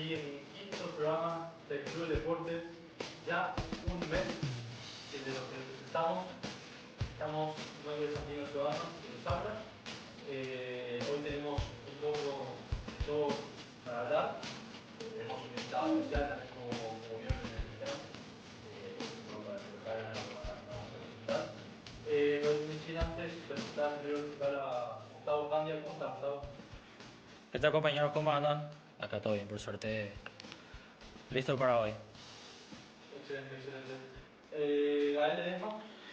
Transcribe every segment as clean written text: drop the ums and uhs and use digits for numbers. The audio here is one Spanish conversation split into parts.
aquí en el quinto programa del Club de Deportes, ya un mes desde lo que presentamos. Estamos nueve amigos ciudadanos en Zambra. Hoy tenemos un poco de todo para hablar. Tenemos un invitado especial, como vieron en el video, para preparar la presentar. No sin antes presentar a Gustavo Candia. ¿Cómo está, Gustavo? ¿Qué tal, compañeros? ¿Cómo andan? Acá todo bien, por suerte. ¿Listo para hoy? Excelente, excelente. Gael Ledesma,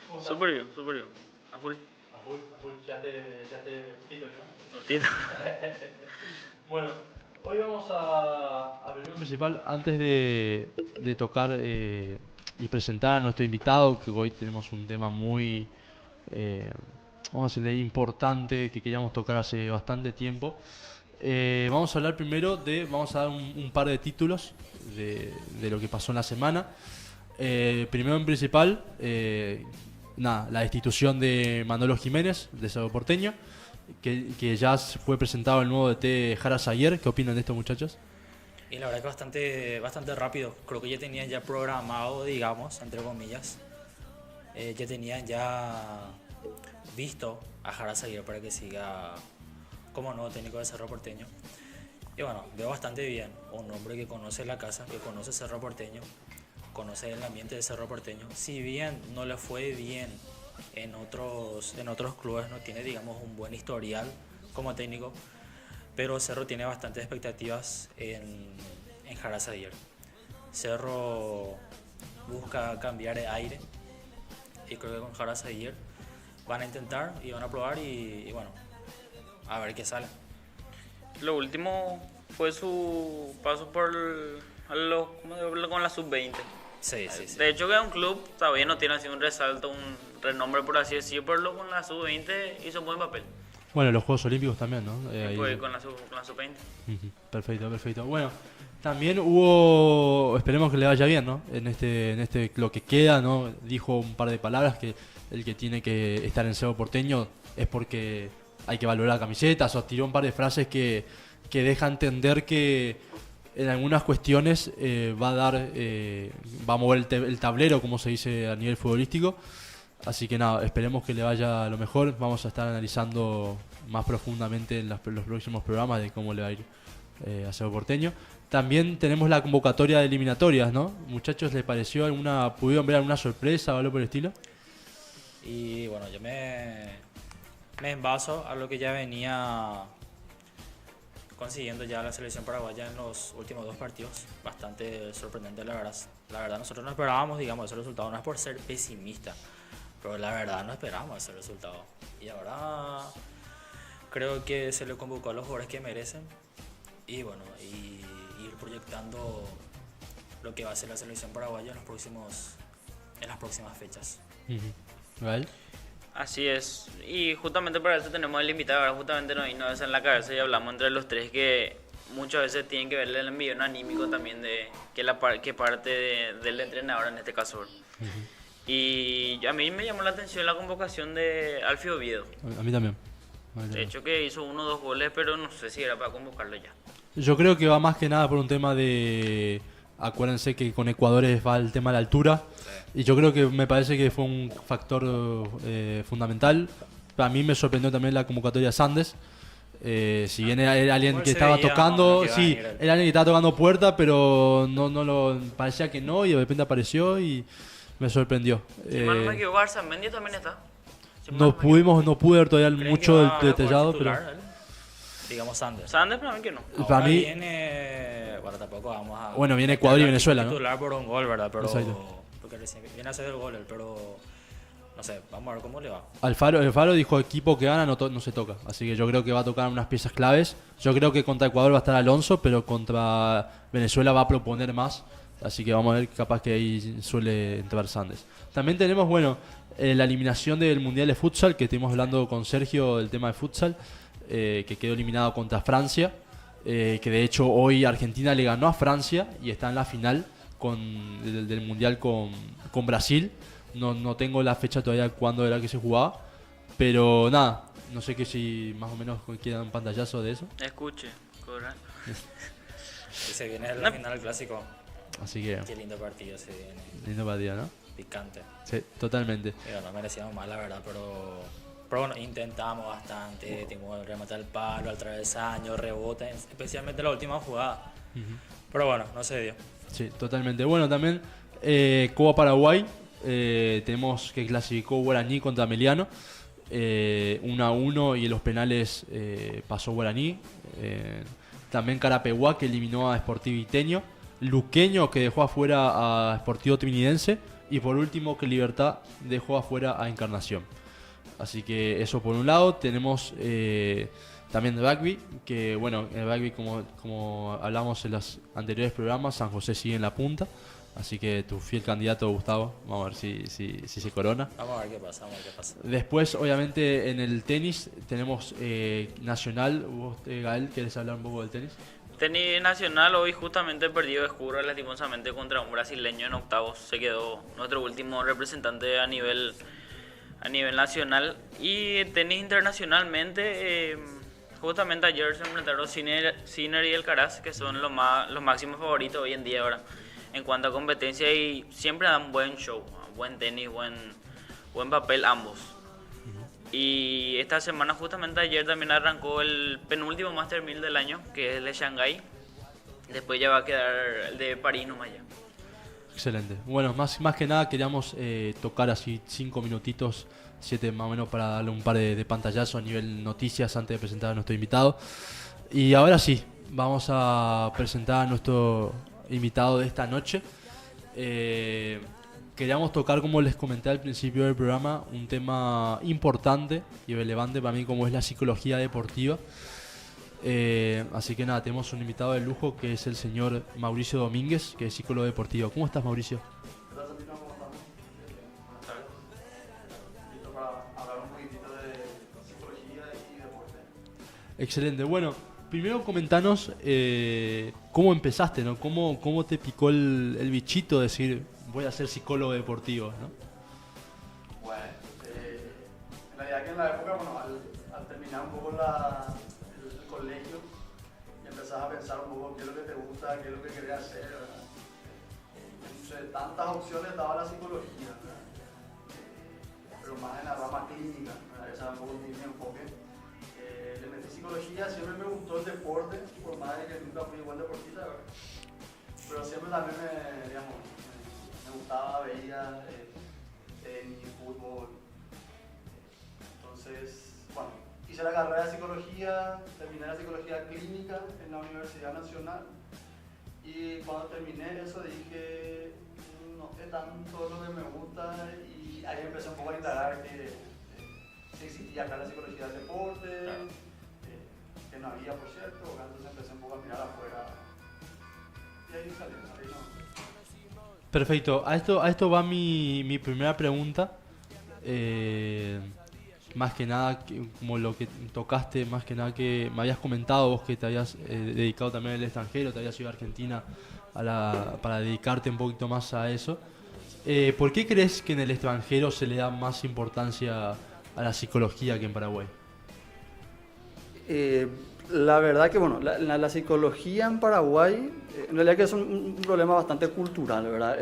¿cómo estás? Súper bien. A full. A full, ya te quito, ¿no? Tito. Bueno, hoy vamos a hablar principal antes de tocar y presentar a nuestro invitado, que hoy tenemos un tema muy, vamos a decirle, importante que queríamos tocar hace bastante tiempo. Vamos a hablar primero vamos a dar un par de títulos de lo que pasó en la semana. Primero en principal, la destitución de Manolo Jiménez, de Cerro Porteño, que ya fue presentado el nuevo DT Jaras ayer. ¿Qué opinan de esto, muchachos? Y la verdad que bastante rápido. Creo que ya tenían ya programado, digamos, entre comillas. Ya tenían ya visto a Jaras ayer para que siga como nuevo técnico de Cerro Porteño. Y bueno, veo bastante bien. Un hombre que conoce la casa, que conoce Cerro Porteño, conoce el ambiente de Cerro Porteño. Si bien no le fue bien en otros clubes, no tiene, digamos, un buen historial como técnico, pero Cerro tiene bastantes expectativas en Jaras ayer. Cerro busca cambiar de aire y creo que con Jaras ayer van a intentar y van a probar y bueno, a ver qué sale. Lo último fue su paso por con la sub-20. Sí. De hecho, que es un club, todavía no tiene así un resalto, un renombre, por así decirlo, pero con la sub-20 hizo un buen papel. Bueno, los Juegos Olímpicos también, ¿no? Fue con la sub-20. Perfecto. Bueno, también hubo, esperemos que le vaya bien, ¿no? En este lo que queda, ¿no? Dijo un par de palabras que el que tiene que estar en Cerro Porteño es porque hay que valorar camisetas, o tiró un par de frases que deja entender que en algunas cuestiones va a mover el tablero, como se dice a nivel futbolístico. Así que nada, esperemos que le vaya lo mejor. Vamos a estar analizando más profundamente en los próximos programas de cómo le va a ir a Cerro Porteño. También tenemos la convocatoria de eliminatorias, ¿no? Muchachos, ¿les pareció pudieron ver alguna sorpresa o algo por el estilo? Y bueno, yo me envaso a lo que ya venía consiguiendo ya la selección paraguaya en los últimos dos partidos. Bastante sorprendente, la verdad. La verdad, nosotros no esperábamos, digamos, ese resultado. No es por ser pesimista, pero la verdad no esperábamos ese resultado. Y ahora creo que se le convocó a los jugadores que merecen. Y bueno, y ir proyectando lo que va a ser la selección paraguaya en las próximas fechas. ¿Vale? Así es, y justamente para eso tenemos el invitado. Ahora justamente nos vino en la cabeza y hablamos entre los tres que muchas veces tienen que ver el envío anímico también de que parte del entrenador en este caso. Y a mí me llamó la atención la convocación de Alfio Oviedo. A mí también. De hecho que hizo 1 o 2 goles, pero no sé si era para convocarlo ya. Yo creo que va más que nada por un tema acuérdense que con Ecuador va el tema de la altura. Sí. Y yo creo que me parece que fue un factor fundamental. A mí me sorprendió también la convocatoria de Sandes. Si bien era alguien que estaba tocando, era alguien que estaba tocando puerta, pero no parecía que no, y de repente apareció y me sorprendió. Si mal no me equivoco, Arzamendi también está. No pude ver todavía mucho detallado, pero digamos Sandes para mí que no. Para mí bueno, tampoco vamos a... Bueno, viene Ecuador y Venezuela, ¿no? Titular por un gol, ¿verdad? Pero porque recién viene a hacer el gol, pero no sé, vamos a ver cómo le va. Alfaro dijo: equipo que gana no se toca. Así que yo creo que va a tocar unas piezas claves. Yo creo que contra Ecuador va a estar Alonso, pero contra Venezuela va a proponer más. Así que vamos a ver, capaz que ahí suele entrar Sandes. También tenemos, la eliminación del Mundial de Futsal, que estuvimos hablando con Sergio del tema de futsal, que quedó eliminado contra Francia. Que de hecho hoy Argentina le ganó a Francia y está en la final del Mundial con Brasil. No tengo la fecha todavía cuándo era que se jugaba, pero nada, no sé si más o menos queda un pantallazo de eso. Escuche, cobra. Y se viene la No. final del clásico. Así que, Qué lindo partido se viene. lindo partido, ¿no? Picante. Sí, totalmente. Digo, no merecíamos más, la verdad, pero bueno, intentamos bastante. Tuvimos que rematar el palo, al travesaño, rebote, especialmente la última jugada. Pero bueno, no se dio. Sí, totalmente. Bueno, también Copa Paraguay. Tenemos que clasificó Guaraní contra Meliano. 1-1 y en los penales pasó Guaraní. También Carapeguá, que eliminó a Sportivo Iteño. Luqueño, que dejó afuera a Sportivo Trinidense. Y por último, que Libertad dejó afuera a Encarnación. Así que eso por un lado. Tenemos también de rugby, que bueno, en el rugby, como hablamos en los anteriores programas, San José sigue en la punta. Así que tu fiel candidato, Gustavo, vamos a ver si se corona. Vamos a ver qué pasa, vamos a ver qué pasa. Después, obviamente, en el tenis tenemos Nacional. Vos, Gael, ¿querés hablar un poco del tenis? Tenis nacional hoy justamente perdió Escurra lastimosamente contra un brasileño en octavos. Se quedó nuestro último representante a nivel nacional. Y tenis internacionalmente, justamente ayer se enfrentaron Sinner y Alcaraz, que son los máximos favoritos hoy en día ahora en cuanto a competencia, y siempre dan buen show, buen tenis, buen papel ambos. Y esta semana, justamente ayer, también arrancó el penúltimo Master 1000 del año, que es el de Shanghái. Después ya va a quedar el de París nomás ya. Excelente. Bueno, más que nada queríamos tocar así 5 minutitos, 7 más o menos, para darle un par de pantallazos a nivel noticias antes de presentar a nuestro invitado. Y ahora sí, vamos a presentar a nuestro invitado de esta noche. Queríamos tocar, como les comenté al principio del programa, un tema importante y relevante para mí, como es la psicología deportiva. Así que nada, tenemos un invitado de lujo, que es el señor Mauricio Domínguez, que es psicólogo deportivo. ¿Cómo estás, Mauricio? Gracias, Tino, ¿cómo estamos? Buenas tardes. Listo para hablar un poquitito de psicología y deporte. Excelente. Bueno, primero comentanos cómo empezaste, ¿no? ¿Cómo te picó el bichito de decir voy a ser psicólogo deportivo, ¿no? Bueno, en realidad que en la época, bueno, al terminar un poco el colegio, y empezás a pensar un poco qué es lo que te gusta, qué es lo que querés hacer, ¿verdad? Entre tantas opciones estaba la psicología, ¿verdad? Pero más en la rama clínica, ¿verdad? Ese era un poco mi enfoque. Le metí psicología, siempre me gustó el deporte, por más de que nunca fui buen deportista, ¿verdad? Pero siempre también me gustaba, veía tenis, fútbol. Entonces, bueno, hice la carrera de psicología, terminé la psicología clínica en la Universidad Nacional, y cuando terminé eso dije, no es tanto lo que me gusta, y ahí empecé un poco a indagar que si existía acá la psicología del deporte, que no había, por cierto, entonces empecé un poco a mirar afuera, y ahí salió, ahí no. Perfecto. A esto va mi primera pregunta. Más que nada, como lo que tocaste, más que nada que me habías comentado vos que te habías dedicado también al extranjero, te habías ido a Argentina para dedicarte un poquito más a eso. ¿Por qué crees que en el extranjero se le da más importancia a la psicología que en Paraguay? La verdad que, bueno, la psicología en Paraguay, en realidad que es un problema bastante cultural, ¿verdad?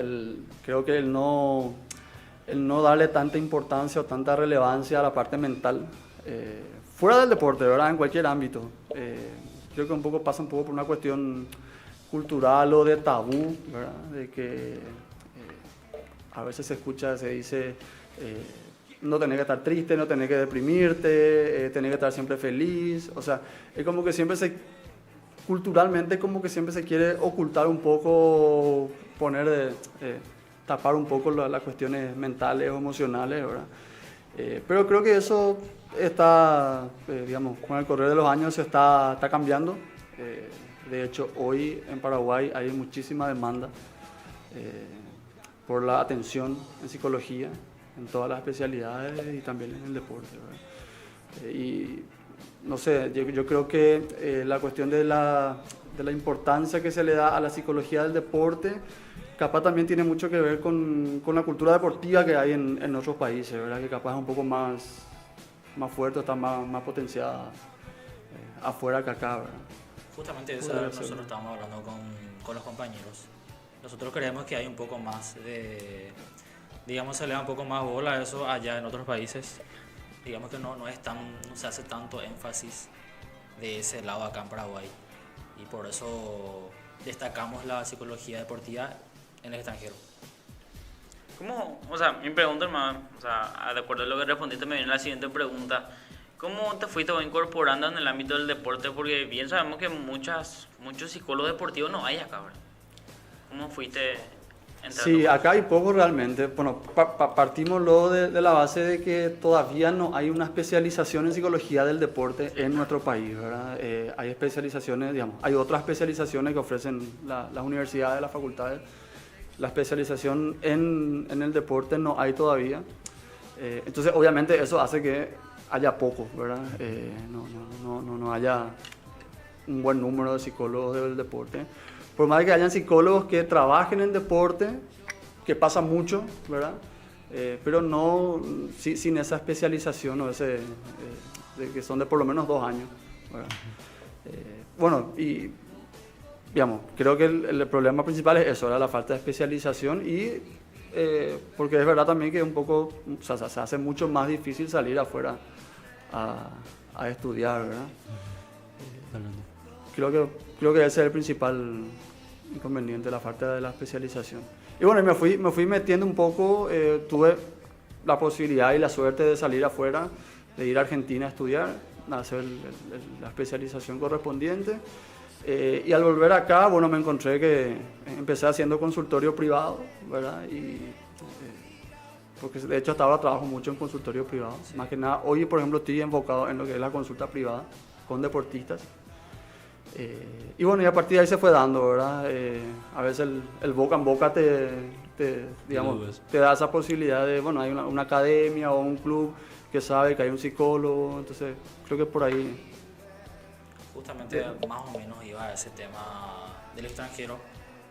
Creo que el no darle tanta importancia o tanta relevancia a la parte mental, fuera del deporte, ¿verdad? En cualquier ámbito. Creo que un poco pasa un poco por una cuestión cultural o de tabú, ¿verdad? De que a veces se dice, no tenés que estar triste, no tenés que deprimirte, tenés que estar siempre feliz. O sea, es como que siempre culturalmente como que siempre se quiere ocultar un poco, tapar un poco las cuestiones mentales o emocionales, ¿verdad? Pero creo que eso está, digamos, con el correr de los años se está cambiando. De hecho, hoy en Paraguay hay muchísima demanda por la atención en psicología, en todas las especialidades y también en el deporte, ¿verdad? Y no sé, yo creo que la cuestión de la importancia que se le da a la psicología del deporte, capaz también tiene mucho que ver con la cultura deportiva que hay en otros países, ¿verdad? Que capaz es un poco más fuerte, está más potenciada afuera que acá, ¿verdad? Justamente eso Podría ser, nosotros ¿no? estábamos hablando con los compañeros. Nosotros creemos que hay un poco más de, digamos, se le da un poco más bola a eso allá en otros países. Digamos que no se hace tanto énfasis de ese lado acá en Paraguay. Y por eso destacamos la psicología deportiva en el extranjero. ¿Cómo? O sea, mi pregunta, hermano, o sea, de acuerdo a lo que respondiste, me viene la siguiente pregunta. ¿Cómo te fuiste incorporando en el ámbito del deporte? Porque bien sabemos que muchos psicólogos deportivos no hay acá, ¿verdad? ¿Cómo fuiste entrando? Sí, acá hay poco realmente. Bueno, partimos luego de la base de que todavía no hay una especialización en psicología del deporte en nuestro país, ¿verdad? Hay especializaciones, digamos, hay otras especializaciones que ofrecen las universidades, las facultades. La especialización en el deporte no hay todavía. Entonces, obviamente, eso hace que haya poco, ¿verdad? No haya un buen número de psicólogos del deporte. Por más que hayan psicólogos que trabajen en deporte, que pasa mucho, ¿verdad? Pero no sin esa especialización o ese, de que son de por lo menos 2 años, ¿verdad? Bueno, y digamos, creo que el problema principal es eso, ¿verdad? La falta de especialización y porque es verdad también que un poco, o sea, se hace mucho más difícil salir afuera a estudiar, ¿verdad? Creo que ese es el principal inconveniente, la falta de la especialización. Y bueno, me fui metiendo un poco, tuve la posibilidad y la suerte de salir afuera, de ir a Argentina a estudiar, a hacer la especialización correspondiente. Y al volver acá, bueno, me encontré que empecé haciendo consultorio privado, ¿verdad? Porque de hecho hasta ahora trabajo mucho en consultorio privado. Sí. Más que nada, hoy por ejemplo estoy enfocado en lo que es la consulta privada con deportistas. Y bueno, y a partir de ahí se fue dando, ¿verdad? A veces el boca en boca digamos, te da esa posibilidad de, bueno, hay una academia o un club que sabe que hay un psicólogo, entonces creo que por ahí. Justamente más o menos iba a ese tema del extranjero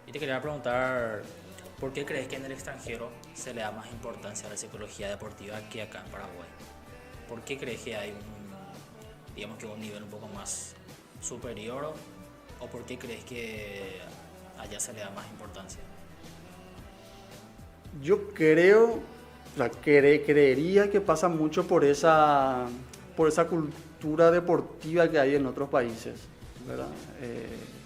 y te quería preguntar, ¿por qué crees que en el extranjero se le da más importancia a la psicología deportiva que acá en Paraguay? ¿Por qué crees que hay un nivel un poco más superior o por qué crees que allá se le da más importancia? Yo creo, creería que pasa mucho por esa cultura deportiva que hay en otros países, ¿verdad?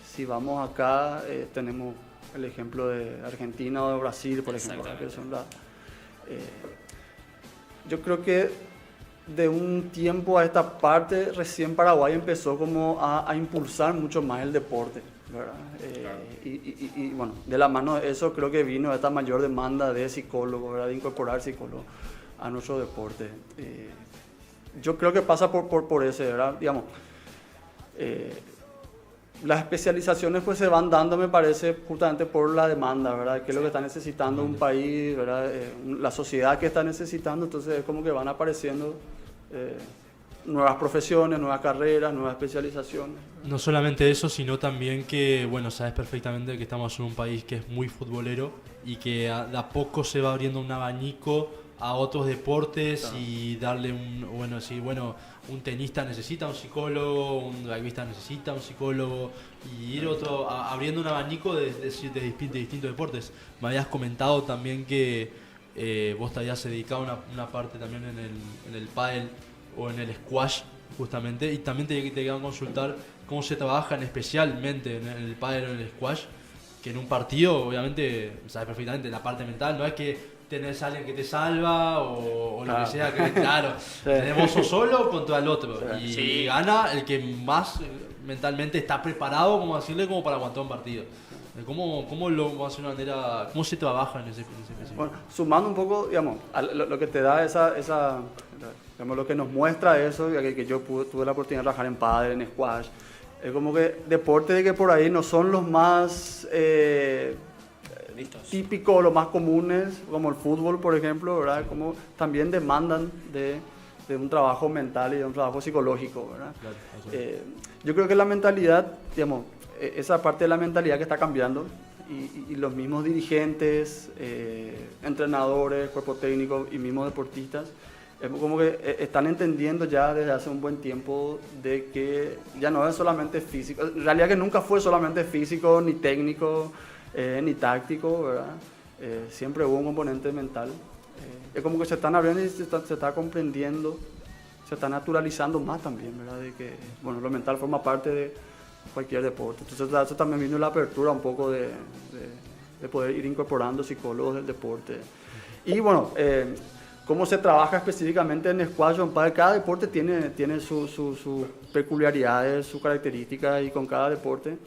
Si vamos acá, tenemos el ejemplo de Argentina o de Brasil, por ejemplo, que son yo creo que de un tiempo a esta parte, recién Paraguay empezó como a impulsar mucho más el deporte, ¿verdad? Claro. Y bueno, de la mano de eso creo que vino esta mayor demanda de psicólogos, ¿verdad? De incorporar psicólogos a nuestro deporte. Yo creo que pasa por ese, ¿verdad? Digamos, las especializaciones pues se van dando, me parece, justamente por la demanda, ¿verdad? ¿Qué es lo que está necesitando un país, ¿verdad? La sociedad que está necesitando, entonces es como que van apareciendo nuevas profesiones, nuevas carreras, nuevas especializaciones. No solamente eso, sino también que, bueno, sabes perfectamente que estamos en un país que es muy futbolero y que de a poco se va abriendo un abanico a otros deportes, claro. Y darle un tenista necesita un psicólogo, un rugbyista necesita un psicólogo y ir abriendo un abanico de distintos deportes. Me habías comentado también que vos te habías dedicado una parte también en el pádel o en el squash justamente, y también te quedan consultar cómo se trabaja especialmente en el pádel o en el squash, que en un partido obviamente sabes perfectamente la parte mental, no es que tenés a alguien que te salva o lo que sea, que claro, sí. Tenemos vos solo contra el otro, sí. Y gana el que más mentalmente está preparado, como decirle, como para aguantar un partido. ¿Cómo se trabaja en ese específico? Bueno, sumando un poco, digamos, lo que te da digamos, lo que nos muestra eso, que yo tuve la oportunidad de trabajar en pádel, en squash, es como que deportes de que por ahí no son los más típicos, los más comunes, como el fútbol, por ejemplo, ¿verdad? Como también demandan de un trabajo mental y de un trabajo psicológico, ¿verdad? Claro. Yo creo que la mentalidad, digamos, esa parte de la mentalidad que está cambiando y los mismos dirigentes, entrenadores, cuerpo técnico y mismos deportistas Es como que están entendiendo ya desde hace un buen tiempo de que ya no es solamente físico, en realidad que nunca fue solamente físico, ni técnico, ni táctico, ¿verdad? Siempre hubo un componente mental. Es como que se están abriendo y se está comprendiendo, se está naturalizando más también, ¿verdad? De que, bueno, lo mental forma parte de cualquier deporte. Entonces eso también vino la apertura un poco de poder ir incorporando psicólogos del deporte. Y bueno, cómo se trabaja específicamente en squash o en pádel, cada deporte tiene sus peculiaridades, sus características, y con cada deporte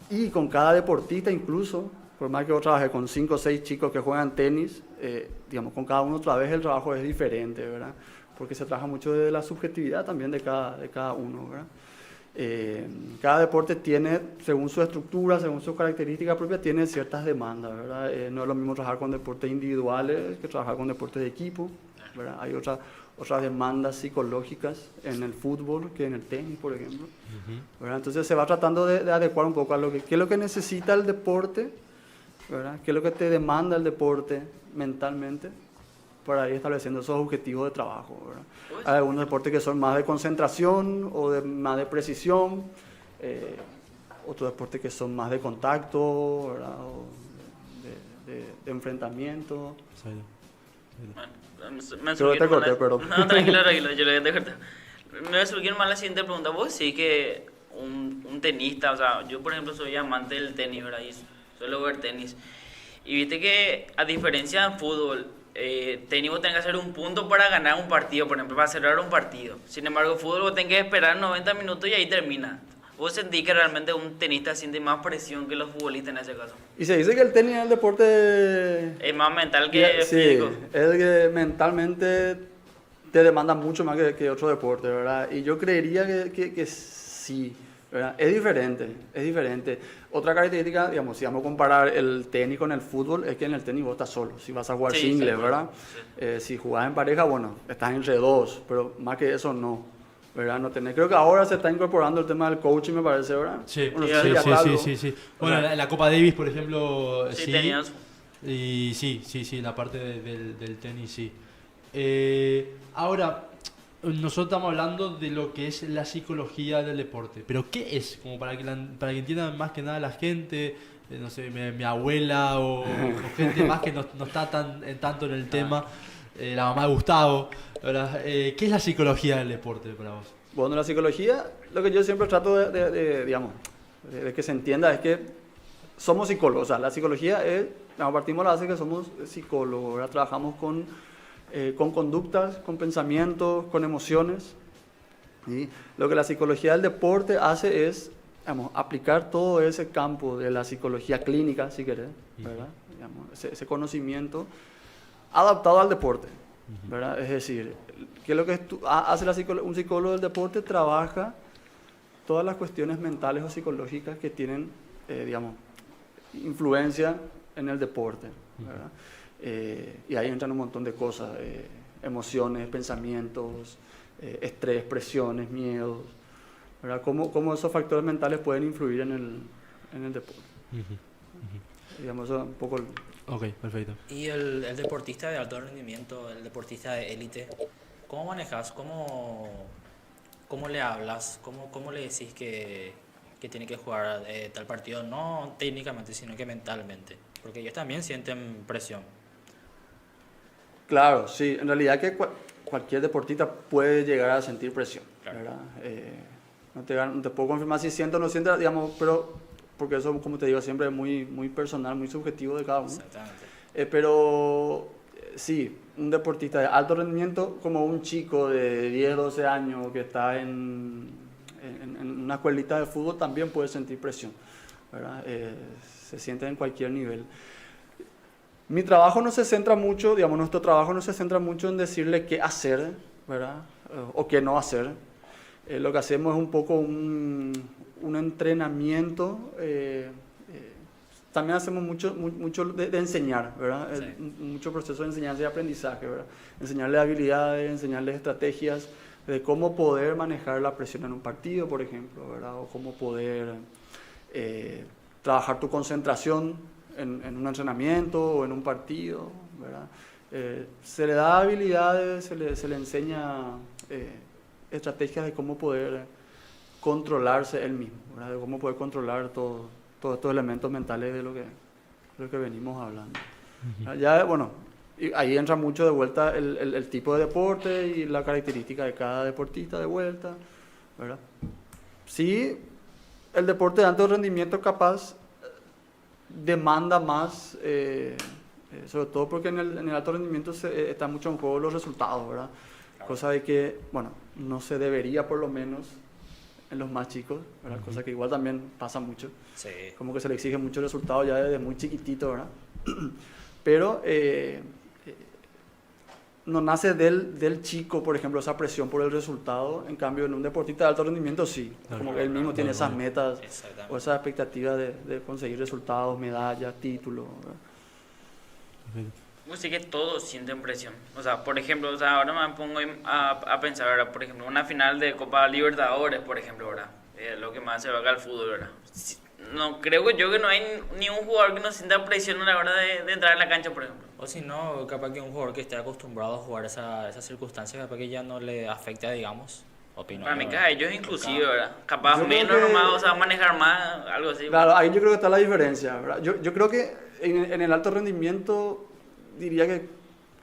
y con cada deportista incluso, por más que yo trabajé con 5 o 6 chicos que juegan tenis, digamos, con cada uno otra vez el trabajo es diferente, ¿verdad? Porque se trabaja mucho de la subjetividad también de cada uno, ¿verdad? Cada deporte tiene, según su estructura, según sus características propias, tiene ciertas demandas, ¿verdad? No es lo mismo trabajar con deportes individuales que trabajar con deportes de equipo, ¿verdad? Hay otras demandas psicológicas en el fútbol que en el tenis, por ejemplo, ¿verdad? Entonces se va tratando de adecuar un poco a qué es lo que necesita el deporte, ¿verdad? Qué es lo que te demanda el deporte mentalmente, para ir estableciendo esos objetivos de trabajo, ¿verdad? Hay algunos deportes que son más de concentración o más de precisión, otros deportes que son más de contacto, ¿verdad? O de enfrentamiento. Pero te corté, perdón. No, tranquilo, yo le voy a cortar. Me va a surgir más la siguiente pregunta. ¿Vos sí que un tenista, o sea, yo por ejemplo soy amante del tenis, ¿verdad? Y suelo ver tenis. Y viste que a diferencia del fútbol, tenis vos tenés que hacer un punto para ganar un partido, por ejemplo, para cerrar un partido. Sin embargo, fútbol vos tenés que esperar 90 minutos y ahí termina. ¿Vos sentís que realmente un tenista siente más presión que los futbolistas en ese caso? Y se dice que el tenis es el deporte... Es más mental que Sí, físico. es el que mentalmente te demanda mucho más que otro deporte, ¿verdad? Y yo creería que sí, ¿verdad? Es diferente. Otra característica, digamos, si vamos a comparar el tenis con el fútbol, es que en el tenis vos estás solo. Si vas a jugar singles, ¿verdad? Sí. Si jugás en pareja, bueno, estás entre dos, pero más que eso no, ¿verdad? No tenés. Creo que ahora se está incorporando el tema del coaching, me parece, ¿verdad? Sí, bueno, sí. Bueno, en la Copa Davis, por ejemplo, sí. Tenías. Y sí, la parte del tenis, sí. Ahora, nosotros estamos hablando de lo que es la psicología del deporte, pero ¿qué es? Como para que entiendan más que nada la gente, no sé, mi abuela o gente más que no está tanto en el tema, la mamá de Gustavo, ¿verdad? ¿Qué es la psicología del deporte para vos? Bueno, la psicología, lo que yo siempre trato digamos, de que se entienda es que somos psicólogos. O sea, la psicología es, partimos de la base que somos psicólogos, ¿verdad? Trabajamos con conductas, con pensamientos, con emociones. ¿Sí? Lo que la psicología del deporte hace es, digamos, aplicar todo ese campo de la psicología clínica, si querés, ¿verdad? Digamos, ese conocimiento adaptado al deporte, ¿verdad? Es decir, ¿qué es lo que hace un psicólogo del deporte? Trabaja todas las cuestiones mentales o psicológicas que tienen, digamos, influencia en el deporte, ¿verdad? Y ahí entran un montón de cosas, emociones, pensamientos, estrés, presiones, miedos, ¿verdad? Cómo esos factores mentales pueden influir en el deporte. Digamos, eso un poco... Ok, perfecto. Y el deportista de alto rendimiento, el deportista de élite, ¿cómo manejas? ¿Cómo le hablas? ¿Cómo le decís que tiene que jugar tal partido? No técnicamente, sino que mentalmente. Porque ellos también sienten presión. Claro, sí. En realidad que cualquier deportista puede llegar a sentir presión, claro, ¿verdad? No te puedo confirmar si siente o no siente, digamos, pero porque eso, como te digo, siempre es muy, muy personal, muy subjetivo de cada uno. Exactamente. Pero sí, un deportista de alto rendimiento, como un chico de 10, 12 años que está en una escuelita de fútbol, también puede sentir presión, ¿verdad? Se siente en cualquier nivel. Mi trabajo no se centra mucho, digamos, nuestro trabajo no se centra mucho en decirle qué hacer, ¿verdad? O qué no hacer. Lo que hacemos es un poco un entrenamiento. También hacemos mucho de enseñar, ¿verdad? Sí. Mucho proceso de enseñanza y aprendizaje, ¿verdad? Enseñarles habilidades, enseñarles estrategias de cómo poder manejar la presión en un partido, por ejemplo, ¿verdad? O cómo poder trabajar tu concentración en un entrenamiento o en un partido, ¿verdad? Se le da habilidades, se le enseña estrategias de cómo poder controlarse él mismo, ¿verdad? De cómo poder controlar todos estos elementos mentales de lo que venimos hablando. Ya, bueno, y ahí entra mucho de vuelta el tipo de deporte y la característica de cada deportista de vuelta, ¿verdad? Sí, el deporte de alto rendimiento capaz demanda más, sobre todo porque en el alto rendimiento está mucho en juego los resultados, ¿verdad? Cosa de que, bueno, no se debería por lo menos en los más chicos, ¿verdad? Cosa que igual también pasa mucho. Sí. Como que se le exige mucho resultado ya desde muy chiquitito, ¿verdad? Pero no nace del chico, por ejemplo, esa presión por el resultado. En cambio, en un deportista de alto rendimiento sí. Como que él mismo tiene esas metas o esas expectativas de conseguir resultados, medallas, títulos, ¿verdad? Pues sí que todos sienten presión. O sea, por ejemplo, o sea, ahora me pongo a pensar, ¿verdad? Por ejemplo, una final de Copa Libertadores, por ejemplo, ¿verdad? Lo que más se va acá al fútbol, ¿verdad? No, creo que no hay ni un jugador que no sienta presión a la hora de entrar en la cancha, por ejemplo. O si no, capaz que un jugador que esté acostumbrado a jugar esas circunstancias, capaz que ya no le afecta, digamos. Opino Para yo, mí que ¿verdad? a ellos inclusive, ¿verdad? Capaz Yo creo menos que- nomás, o sea, manejar más, algo así. Claro, ahí yo creo que está la diferencia, ¿verdad? Yo creo que en el alto rendimiento diría que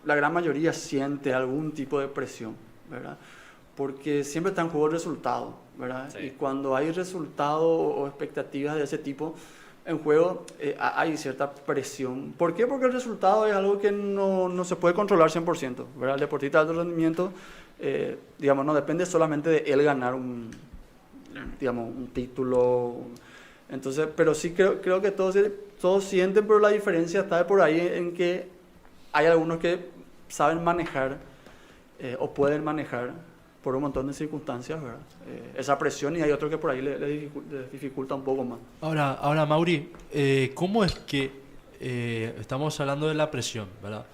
la gran mayoría siente algún tipo de presión, ¿verdad? Porque siempre está en juego el resultado, ¿verdad? Sí. Y cuando hay resultados o expectativas de ese tipo en juego, hay cierta presión. ¿Por qué? Porque el resultado es algo que no se puede controlar 100%, ¿verdad? El deportista de alto rendimiento, digamos, no depende solamente de él ganar un título. Entonces, pero sí creo que todos sienten, pero la diferencia está por ahí en que hay algunos que saben manejar o pueden manejar por un montón de circunstancias, ¿verdad? Esa presión, y hay otros que por ahí les dificulta un poco más. Ahora Mauri, ¿cómo es que estamos hablando de la presión, ¿verdad?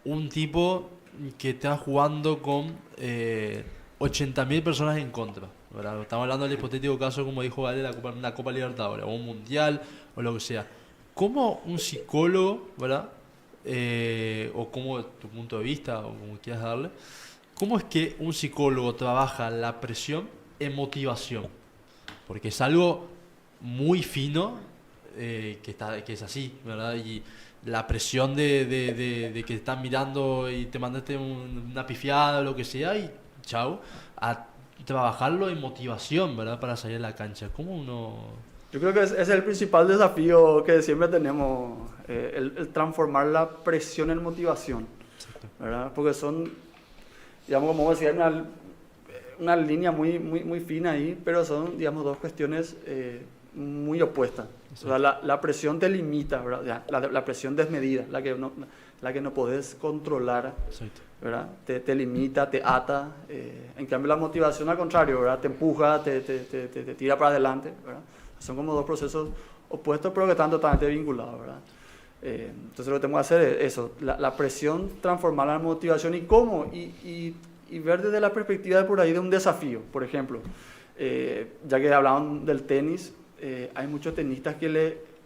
Un tipo que está jugando con 80.000 personas en contra, ¿verdad? Estamos hablando del hipotético caso, como dijo Vale, la Copa Libertadores, o un Mundial, o lo que sea. ¿Cómo un psicólogo, ¿verdad? O como tu punto de vista, o como quieras darle, ¿cómo es que un psicólogo trabaja la presión en motivación? Porque es algo muy fino, que es así, ¿verdad? Y la presión de que te están mirando y te mandaste una pifiada o lo que sea, y chao, a trabajarlo en motivación, ¿verdad? Para salir a la cancha. ¿Cómo uno...? Yo creo que ese es el principal desafío que siempre tenemos, el transformar la presión en motivación, ¿verdad? Porque son, digamos, como decía, una línea muy fina ahí, pero son, digamos, dos cuestiones muy opuestas. O sea, la presión te limita, ¿verdad? La presión desmedida, la que no podés controlar, Exacto. ¿verdad? Te limita, te ata. En cambio, la motivación, al contrario, ¿verdad? Te empuja, te tira para adelante, ¿verdad? Son como dos procesos opuestos, pero que están totalmente vinculados, ¿verdad? Entonces lo que tenemos que hacer es eso, la presión, transformarla en motivación. ¿Y cómo? Y ver desde la perspectiva de por ahí de un desafío. Por ejemplo, ya que hablaban del tenis, hay muchos tenistas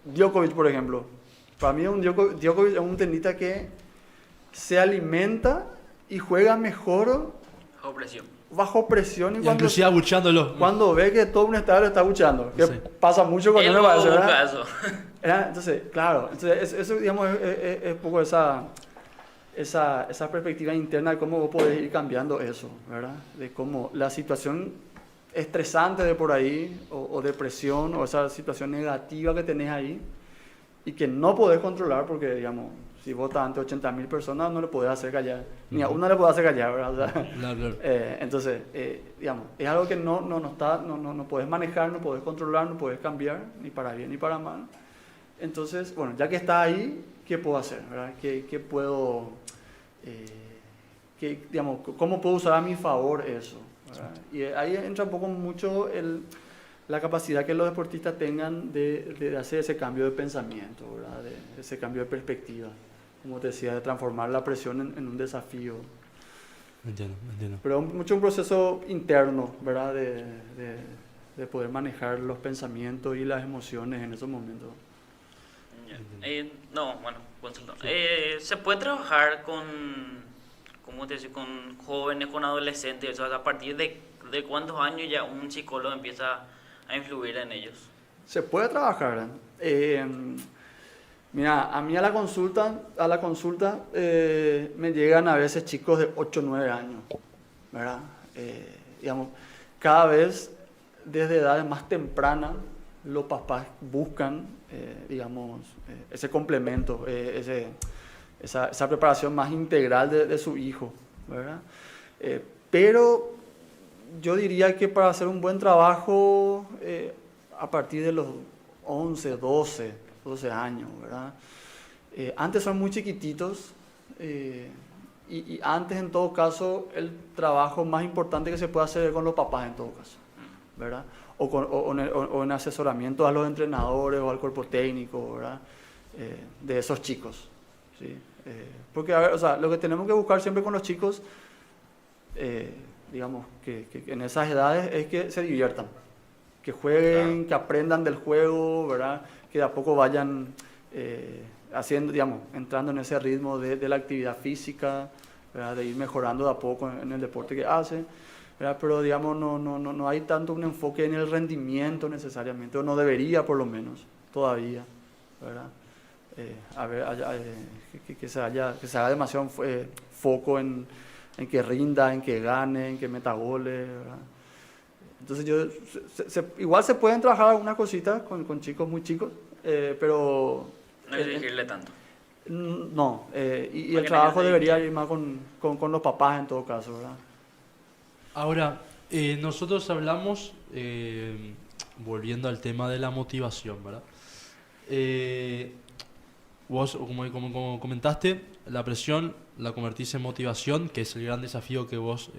Djokovic, por ejemplo. Para mí Djokovic es un tenista que se alimenta y juega mejor Bajo presión. bajo presión, Y inclusive abuchándolo. cuando ve que todo un estadio lo está abuchando, que Sí. pasa mucho con él, me parece, un ¿verdad? caso. Entonces, claro, eso digamos es un poco esa perspectiva interna de cómo vos podés ir cambiando eso, ¿verdad? De cómo la situación estresante de por ahí, o depresión, o esa situación negativa que tenés ahí, y que no podés controlar porque, digamos, si vos estás ante 80.000 personas, no le podés hacer callar, ni a una le podés hacer callar, ¿verdad? O sea, Claro. entonces, digamos, es algo que no podés manejar, no podés controlar, no podés cambiar, ni para bien ni para mal. Entonces, bueno, ya que está ahí, ¿qué puedo hacer, verdad? ¿Qué puedo, digamos, cómo puedo usar a mi favor eso, ¿verdad? Y ahí entra un poco mucho la capacidad que los deportistas tengan de hacer ese cambio de pensamiento, ¿verdad? De ese cambio de perspectiva, como te decía, de transformar la presión en un desafío. Entiendo. Pero mucho un proceso interno, ¿verdad? De poder manejar los pensamientos y las emociones en esos momentos. No, bueno, consulta. ¿Se puede trabajar ¿cómo te decía? Con jóvenes, con adolescentes? O sea, ¿a partir de cuántos años ya un psicólogo empieza a influir en ellos? Se puede trabajar. Mira, a mí a la consulta me llegan a veces chicos de 8 o 9 años, ¿verdad? Digamos, cada vez desde edades más tempranas los papás buscan, digamos, ese complemento, esa preparación más integral de su hijo, ¿verdad? Pero yo diría que para hacer un buen trabajo, a partir de los 11, 12 años, ¿verdad? Antes son muy chiquititos y antes, en todo caso, el trabajo más importante que se puede hacer es con los papás, en todo caso, ¿verdad? O en asesoramiento a los entrenadores o al cuerpo técnico, ¿verdad? De esos chicos, ¿sí? Porque, a ver, o sea, lo que tenemos que buscar siempre con los chicos, digamos, que en esas edades es que se diviertan, que jueguen, claro, que aprendan del juego, ¿verdad? Que de a poco vayan haciendo, digamos, entrando en ese ritmo de la actividad física, ¿verdad? De ir mejorando de a poco en el deporte que hacen, ¿verdad? Pero, digamos, no hay tanto un enfoque en el rendimiento necesariamente, o no debería por lo menos, todavía, ¿verdad? Que se haga demasiado foco en que rinda, en que gane, en que meta goles, ¿verdad? Entonces igual se pueden trabajar algunas cositas con chicos muy chicos, pero... No exigirle tanto. No, y el trabajo debería ir más con los papás en todo caso, ¿verdad? Ahora, nosotros hablamos, volviendo al tema de la motivación, ¿verdad? Vos, como comentaste, la presión la convertís en motivación, que es el gran desafío que vos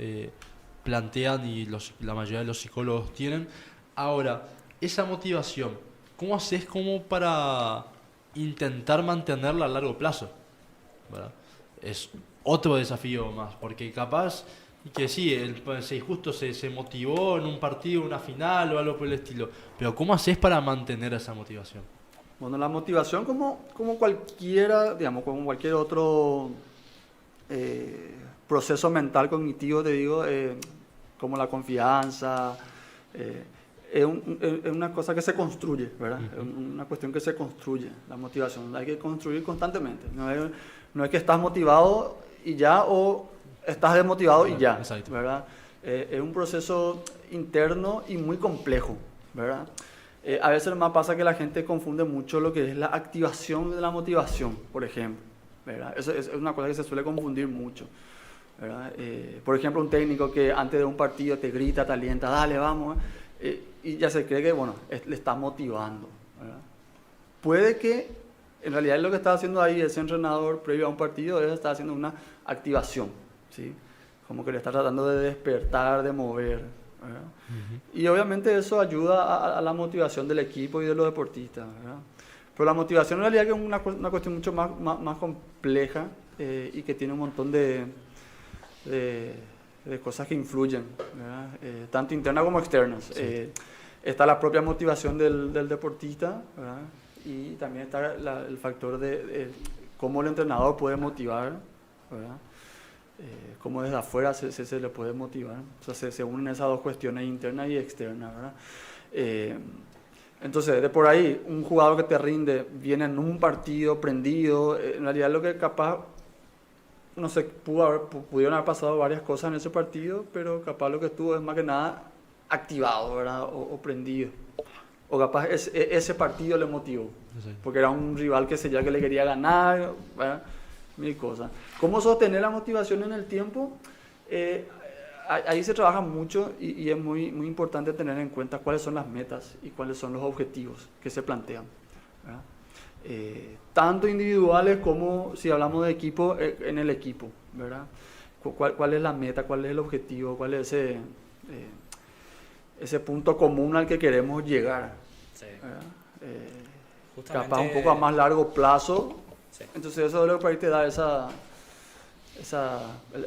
plantean y la mayoría de los psicólogos tienen. Ahora, esa motivación, ¿cómo haces como para intentar mantenerla a largo plazo? ¿Verdad? Es otro desafío más, porque capaz que sí, justo se motivó en un partido, una final o algo por el estilo, pero ¿cómo haces para mantener esa motivación? Bueno, la motivación como cualquiera, digamos, como cualquier otro proceso mental cognitivo, te digo, como la confianza, es una cosa que se construye, ¿verdad? Es una cuestión que se construye, la motivación. Hay que construir constantemente. No es que estás motivado y ya, o estás desmotivado y ya, ¿verdad? Es un proceso interno y muy complejo, ¿verdad? A veces más pasa que la gente confunde mucho lo que es la activación de la motivación, por ejemplo, ¿verdad? Eso es una cosa que se suele confundir mucho, ¿verdad? Por ejemplo, un técnico que antes de un partido te grita, te alienta, dale, vamos, y ya se cree que, bueno, le está motivando, ¿verdad? Puede que, en realidad, lo que está haciendo ahí ese entrenador previo a un partido es estar haciendo una activación, ¿sí? Como que le está tratando de despertar, de mover, ¿verdad? Y obviamente eso ayuda a la motivación del equipo y de los deportistas, ¿verdad? Pero la motivación en realidad que es una cuestión mucho más compleja y que tiene un montón de cosas que influyen, ¿verdad? Tanto internas como externas. Sí. Está la propia motivación del deportista, ¿verdad? Y también está el factor de cómo el entrenador puede motivar, ¿verdad? Cómo desde afuera se le puede motivar. O sea, se unen esas dos cuestiones, internas y externas, ¿verdad? Entonces, de por ahí, un jugador que te rinde viene en un partido prendido, en realidad lo que capaz, no sé, pudieron haber pasado varias cosas en ese partido, pero capaz lo que estuvo es más que nada activado, ¿verdad? O prendido. O capaz ese partido le motivó, sí, porque era un rival que le quería ganar, ¿verdad? Mil cosas. ¿Cómo sostener la motivación en el tiempo? Ahí se trabaja mucho y es muy importante tener en cuenta cuáles son las metas y cuáles son los objetivos que se plantean, ¿verdad? Tanto individuales como, si hablamos de equipo, en el equipo, ¿verdad? ¿Cuál es la meta? ¿Cuál es el objetivo? ¿Cuál es ese punto común al que queremos llegar? Sí. Capaz un poco a más largo plazo. Sí. Entonces eso es lo que por ahí te da el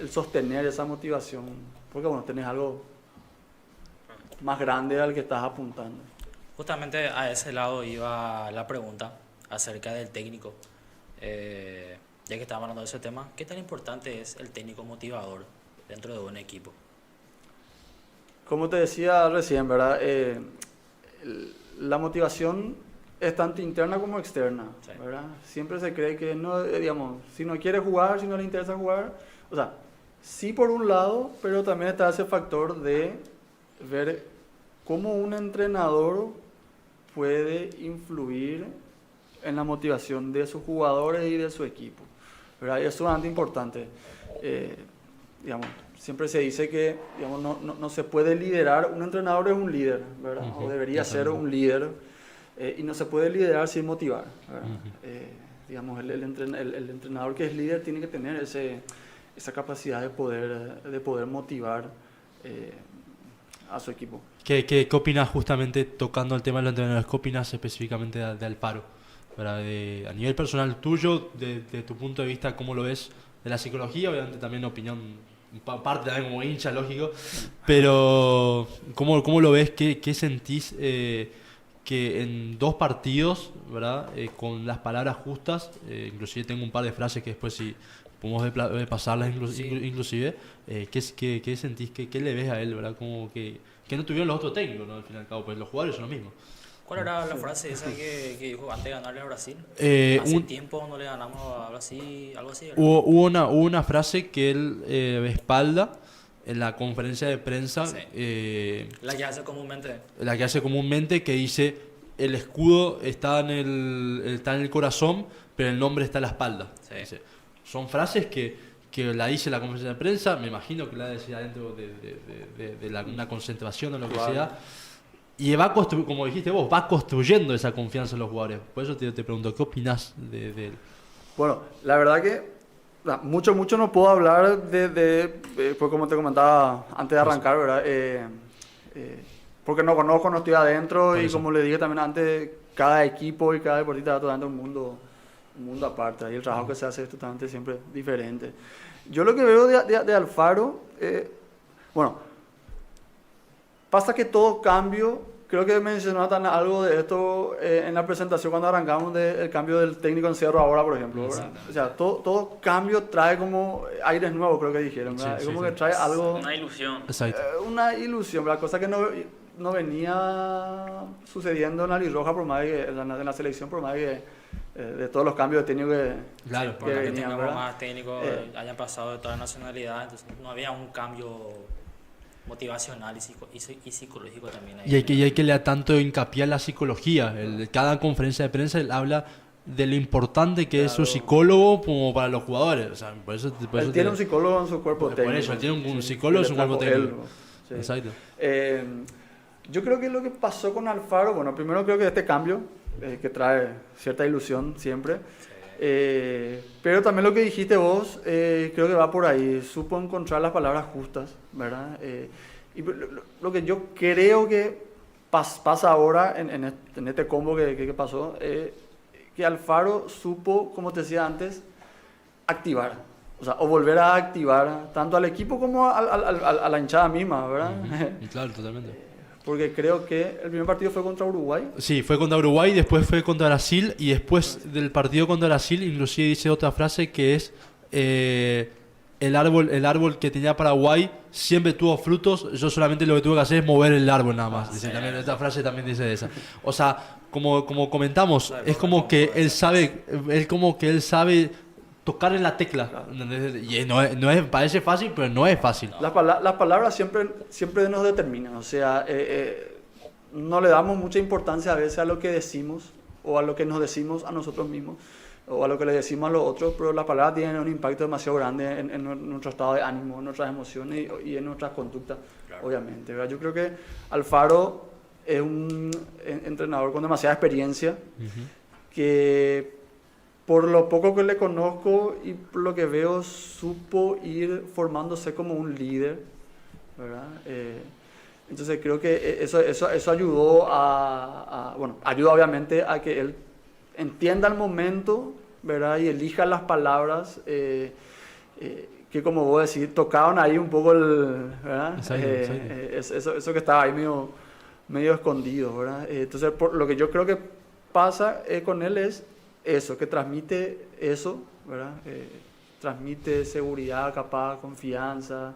sostener esa motivación, porque bueno, tenés algo más grande al que estás apuntando. Justamente a ese lado iba la pregunta. acerca del técnico. Ya que estábamos hablando de ese tema, ¿qué tan importante es el técnico motivador dentro de un equipo? Como te decía recién, ¿verdad? La motivación es tanto interna como externa, Sí. ¿verdad? Siempre se cree que no, digamos, si no quiere jugar, si no le interesa jugar, o sea, sí por un lado, pero también está ese factor de ver cómo un entrenador puede influir en la motivación de sus jugadores y de su equipo, ¿verdad? Y eso es bastante importante. Digamos, siempre se dice que, digamos, no se puede liderar, un entrenador es un líder, ¿verdad? Ujú, O debería ser totalmente. un líder, y no se puede liderar sin motivar, ¿verdad? Ujú. Digamos, el entrenador que es líder tiene que tener esa capacidad de poder motivar a su equipo. ¿Qué opinas justamente tocando el tema de los entrenadores? ¿Qué opinas específicamente de Alfaro? ¿Verdad? A nivel personal tuyo, de tu punto de vista, ¿cómo lo ves? De la psicología, obviamente también opinión, parte también como hincha, lógico, pero ¿cómo lo ves? ¿Qué sentís que en 2 partidos, ¿verdad? Con las palabras justas, inclusive tengo un par de frases que después si podemos pasarlas Sí. inclusive, ¿qué sentís? ¿Qué le ves a él, ¿verdad? Como que no tuvieron los otros técnicos, ¿no? Al fin y al cabo, pues los jugadores son los mismos. ¿Cuál era la frase esa que dijo antes de ganarle a Brasil? Un- Tiempo no le ganamos a Brasil, algo así, ¿verdad? Hubo una frase que él respalda en la conferencia de prensa, Sí. La que hace comúnmente. la que hace comúnmente, que dice: el escudo está en el corazón, pero el nombre está en la espalda. Sí. Dice. Son frases que la dice en la conferencia de prensa, me imagino que la decía dentro de una concentración o lo que Claro. sea. Y como dijiste vos, va construyendo esa confianza en los jugadores. Por eso te pregunto, ¿qué opinás de él? Bueno, la verdad que mucho no puedo hablar pues como te comentaba antes de arrancar, ¿verdad? Porque no conozco, no estoy adentro Por y eso. como le dije también antes, cada equipo y cada deportista está totalmente un mundo aparte y el trabajo que se hace es totalmente siempre diferente. Yo lo que veo de Alfaro, bueno, pasa que todo cambio, creo que mencionaron algo de esto en la presentación cuando arrancamos del cambio del técnico en Cerro ahora, por ejemplo, ¿verdad? Exactamente. O sea, todo cambio trae como aires nuevos, creo que dijeron, ¿verdad? Sí, Es como sí, que sí. trae algo, Una ilusión. Exacto. una ilusión, ¿verdad? Cosa que no venía sucediendo en la Roja por más de que, en la selección, por más de que, de todos los cambios de técnico que... Claro. Por más que venían, tengamos ¿verdad? más técnicos, hayan pasado de toda nacionalidad, entonces no había un cambio motivacional y psicológico también ahí. Y hay que le da tanto hincapié a la psicología. Cada conferencia de prensa él habla de lo importante que es su Claro. psicólogo como para los jugadores. O sea, por eso Él tiene un psicólogo en su cuerpo por técnico. eso, él tiene un Sí, psicólogo en que su le cuerpo trajo técnico. él, sí. Exacto. Yo creo que lo que pasó con Alfaro, bueno, primero creo que este cambio, que trae cierta ilusión siempre, pero también lo que dijiste vos, creo que va por ahí, supo encontrar las palabras justas, ¿verdad? Y lo que yo creo que pasa ahora en este combo que pasó, que Alfaro supo, como te decía antes, activar, o sea, o volver a activar tanto al equipo como a la hinchada misma, ¿verdad? Y claro, totalmente. Porque creo que el primer partido fue contra Uruguay. Sí, fue contra Uruguay, después fue contra Brasil y después del partido contra Brasil inclusive dice otra frase que es el árbol que tenía Paraguay siempre tuvo frutos, yo solamente lo que tuve que hacer es mover el árbol nada más. Dice, también, esta frase también dice esa. O sea, como comentamos, es como que él sabe tocar en la tecla. ¿Entendés? Y parece fácil, pero no es fácil. Las palabras siempre nos determinan, o sea, no le damos mucha importancia a veces a lo que decimos o a lo que nos decimos a nosotros mismos o a lo que le decimos a los otros, pero las palabras tienen un impacto demasiado grande en nuestro estado de ánimo, en nuestras emociones y en nuestras conductas, Claro. obviamente, ¿verdad? Yo creo que Alfaro es un entrenador con demasiada experiencia que por lo poco que le conozco y por lo que veo, supo ir formándose como un líder, ¿verdad? Entonces creo que eso ayudó bueno, ayuda obviamente a que él entienda el momento, ¿verdad? Y elija las palabras que, como vos decís, tocaban ahí un poco ¿verdad? Exacto. Eso que estaba ahí medio escondido, ¿verdad? Entonces, lo que yo creo que pasa con él es eso, que transmite eso, ¿verdad? Transmite seguridad, capaz, confianza,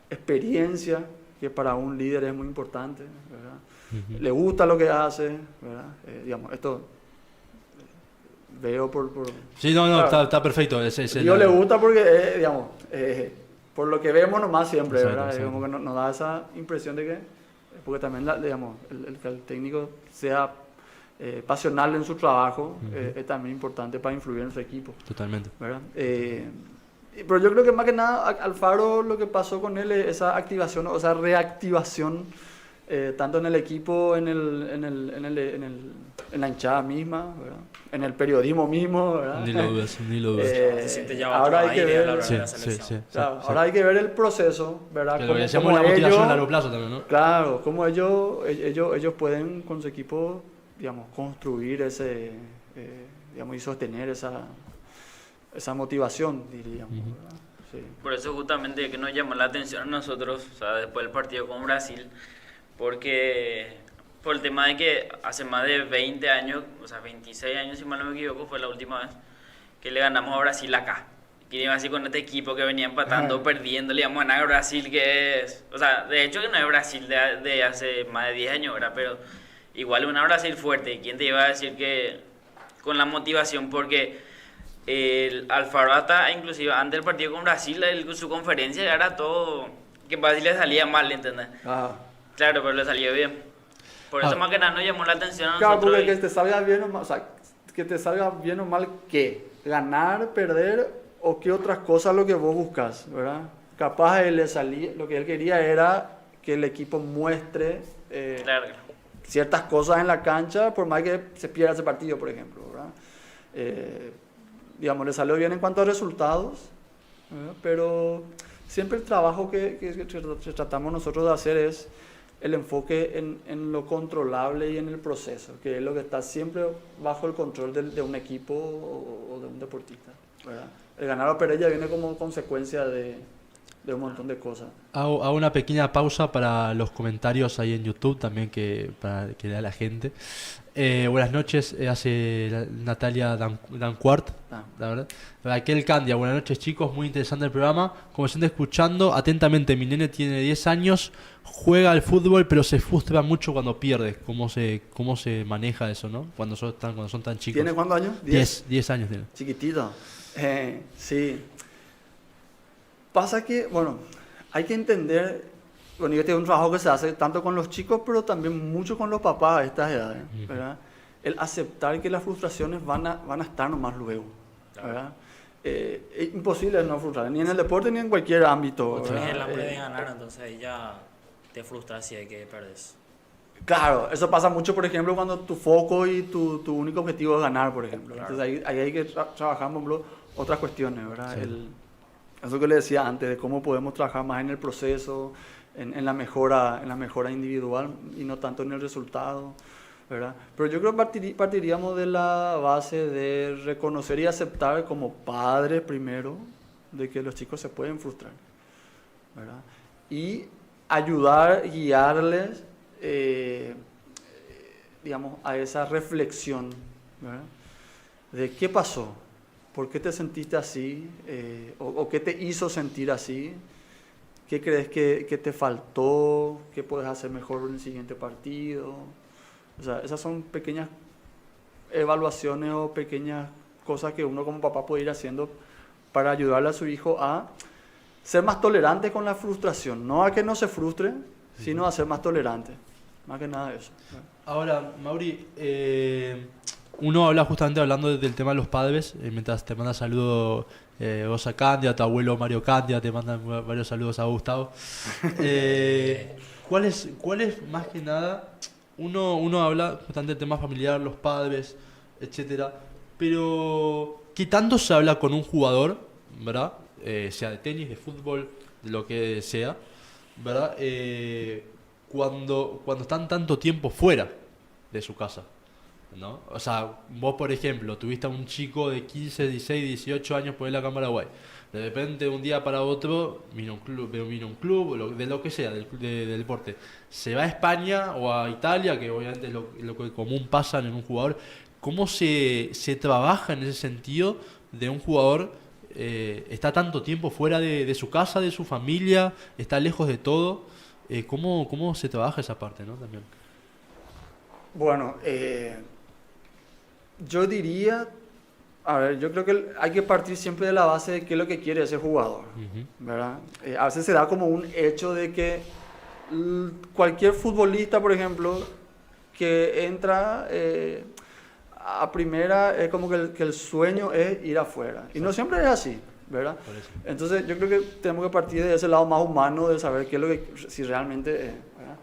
experiencia, que para un líder es muy importante, ¿verdad? Le gusta lo que hace, ¿verdad? Digamos, esto veo por Sí, no, claro, está perfecto. Dios le gusta porque, digamos, por lo que vemos nomás siempre, Exacto, ¿verdad? exacto. Como que nos da esa impresión de que, porque también, digamos, que el técnico sea pasional en su trabajo es también importante para influir en su equipo, Totalmente. ¿verdad? Pero yo creo que más que nada Alfaro, lo que pasó con él es esa activación o esa reactivación, tanto en el equipo, en la hinchada misma, ¿verdad? En el periodismo mismo, ¿verdad? Ni lo dudes, ni lo dudes. Se siente ya ahora otro hay que aire a la ver, hora Sí, de la sí, selección. sí. claro, sí. ahora hay que ver el proceso, ¿verdad? Que lo que decíamos Cómo la motivación ellos- a largo plazo también, ¿no? Claro, como ellos pueden con su equipo, digamos, construir digamos, y sostener esa motivación, diríamos, ¿verdad? Sí. Por eso justamente que nos llamó la atención a nosotros, o sea, después del partido con Brasil, porque por el tema de que hace más de 20 años, o sea, 26 años si mal no me equivoco, fue la última vez que le ganamos a Brasil acá. Que iba así con este equipo que venía empatando, Ajá. perdiendo, le íbamos a ganar a Brasil, que es, o sea, de hecho que no es Brasil de hace más de 10 años, ¿verdad? Pero igual una Brasil fuerte. ¿Y quién te iba a decir que con la motivación? Porque el Alfaro hasta inclusive antes del partido con Brasil, su conferencia era todo que Brasil le salía mal, ¿entendés? Ah. Claro, pero le salió bien. Por eso más que nada nos llamó la atención a Claro, nosotros. porque que te salga bien o mal, o sea, que te salga bien o mal, ¿qué? ¿Ganar, perder o qué otras cosas lo que vos buscas, ¿verdad? Capaz él le salía, lo que él quería era que el equipo muestre Claro. ciertas cosas en la cancha, por más que se pierda ese partido, por ejemplo, ¿verdad? Digamos, le salió bien en cuanto a resultados, ¿verdad? Pero siempre el trabajo que tratamos nosotros de hacer es el enfoque en lo controlable y en el proceso, que es lo que está siempre bajo el control de un equipo o de un deportista, ¿verdad? El ganar o perder ya viene como consecuencia de un montón de cosas. Hago una pequeña pausa para los comentarios ahí en YouTube también para que lea la gente. Buenas noches, hace Natalia Dancuart, Ah. la verdad. Raquel Candia, buenas noches chicos, muy interesante el programa. Como siempre escuchando atentamente, mi nene tiene 10 años, juega al fútbol pero se frustra mucho cuando pierde. ¿Cómo se maneja eso, no? Cuando son tan chicos. ¿Tiene cuántos años? 10 años tiene. Chiquitito. Sí. Pasa que, bueno, hay que entender, bueno, y este es un trabajo que se hace tanto con los chicos, pero también mucho con los papás a estas edades, ¿verdad? El aceptar que las frustraciones van a estar nomás luego, ¿verdad? Es imposible no frustrar, ni en el deporte ni en cualquier ámbito, Tienes ¿verdad? el hambre de ganar, entonces ahí ya te frustras si hay que perdes. Claro, eso pasa mucho, por ejemplo, cuando tu foco y tu único objetivo es ganar, por ejemplo. Claro. Entonces ahí hay que trabajar, por ejemplo, otras cuestiones, ¿verdad? Sí. Eso que le decía antes, de cómo podemos trabajar más en el proceso, en la mejora individual y no tanto en el resultado, ¿verdad? Pero yo creo que partiríamos de la base de reconocer y aceptar como padres primero de que los chicos se pueden frustrar, ¿verdad? Y ayudar, guiarles, digamos, a esa reflexión, ¿verdad? De qué pasó, por qué te sentiste así, o qué te hizo sentir así, qué crees que te faltó, qué puedes hacer mejor en el siguiente partido. O sea, esas son pequeñas evaluaciones o pequeñas cosas que uno como papá puede ir haciendo para ayudarle a su hijo a ser más tolerante con la frustración, no a que no se frustre, sino a ser más tolerante, más que nada eso. Ahora, Mauri, uno habla justamente hablando del tema de los padres, mientras te manda saludos Rosa Candia, tu abuelo Mario Candia, te mandan varios saludos a Gustavo. ¿Cuál es más que nada? Uno habla justamente del tema familiar, los padres, etcétera, pero ¿qué tanto se habla con un jugador, verdad? Sea de tenis, de fútbol, de lo que sea, ¿verdad? Cuando están tanto tiempo fuera de su casa, ¿no? O sea, vos por ejemplo, tuviste a un chico de 15, 16, 18 años por la Cámara Guay. De repente, de un día para otro, vino un club de lo que sea, del deporte. Se va a España o a Italia, que obviamente es lo que común pasa en un jugador. ¿cómo se trabaja en ese sentido de un jugador está tanto tiempo fuera de su casa, de su familia, está lejos de todo? ¿Cómo se trabaja esa parte, ¿no? También. Bueno, yo diría, a ver, yo creo que hay que partir siempre de la base de qué es lo que quiere ese jugador, ¿verdad? A veces se da como un hecho de que cualquier futbolista, por ejemplo, que entra a primera, es como que el sueño es ir afuera. Y no siempre es así, ¿verdad? Entonces yo creo que tenemos que partir de ese lado más humano de saber qué es lo que, si realmente es, ¿verdad?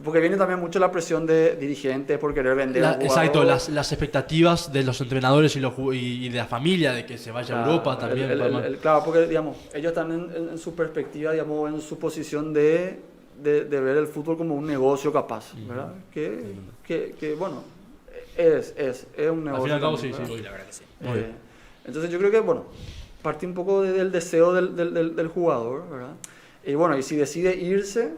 Porque viene también mucho la presión de dirigentes por querer vender un jugador. Exacto, las expectativas de los entrenadores y de la familia de que se vaya a Europa también. Claro, porque digamos, ellos están en su perspectiva, digamos, en su posición de ver el fútbol como un negocio capaz, ¿verdad? Que bueno, es un negocio. Al fin y al cabo, también, sí. La verdad que sí. Entonces yo creo que, bueno, parte un poco del deseo del jugador, ¿verdad? Y bueno, y si decide irse,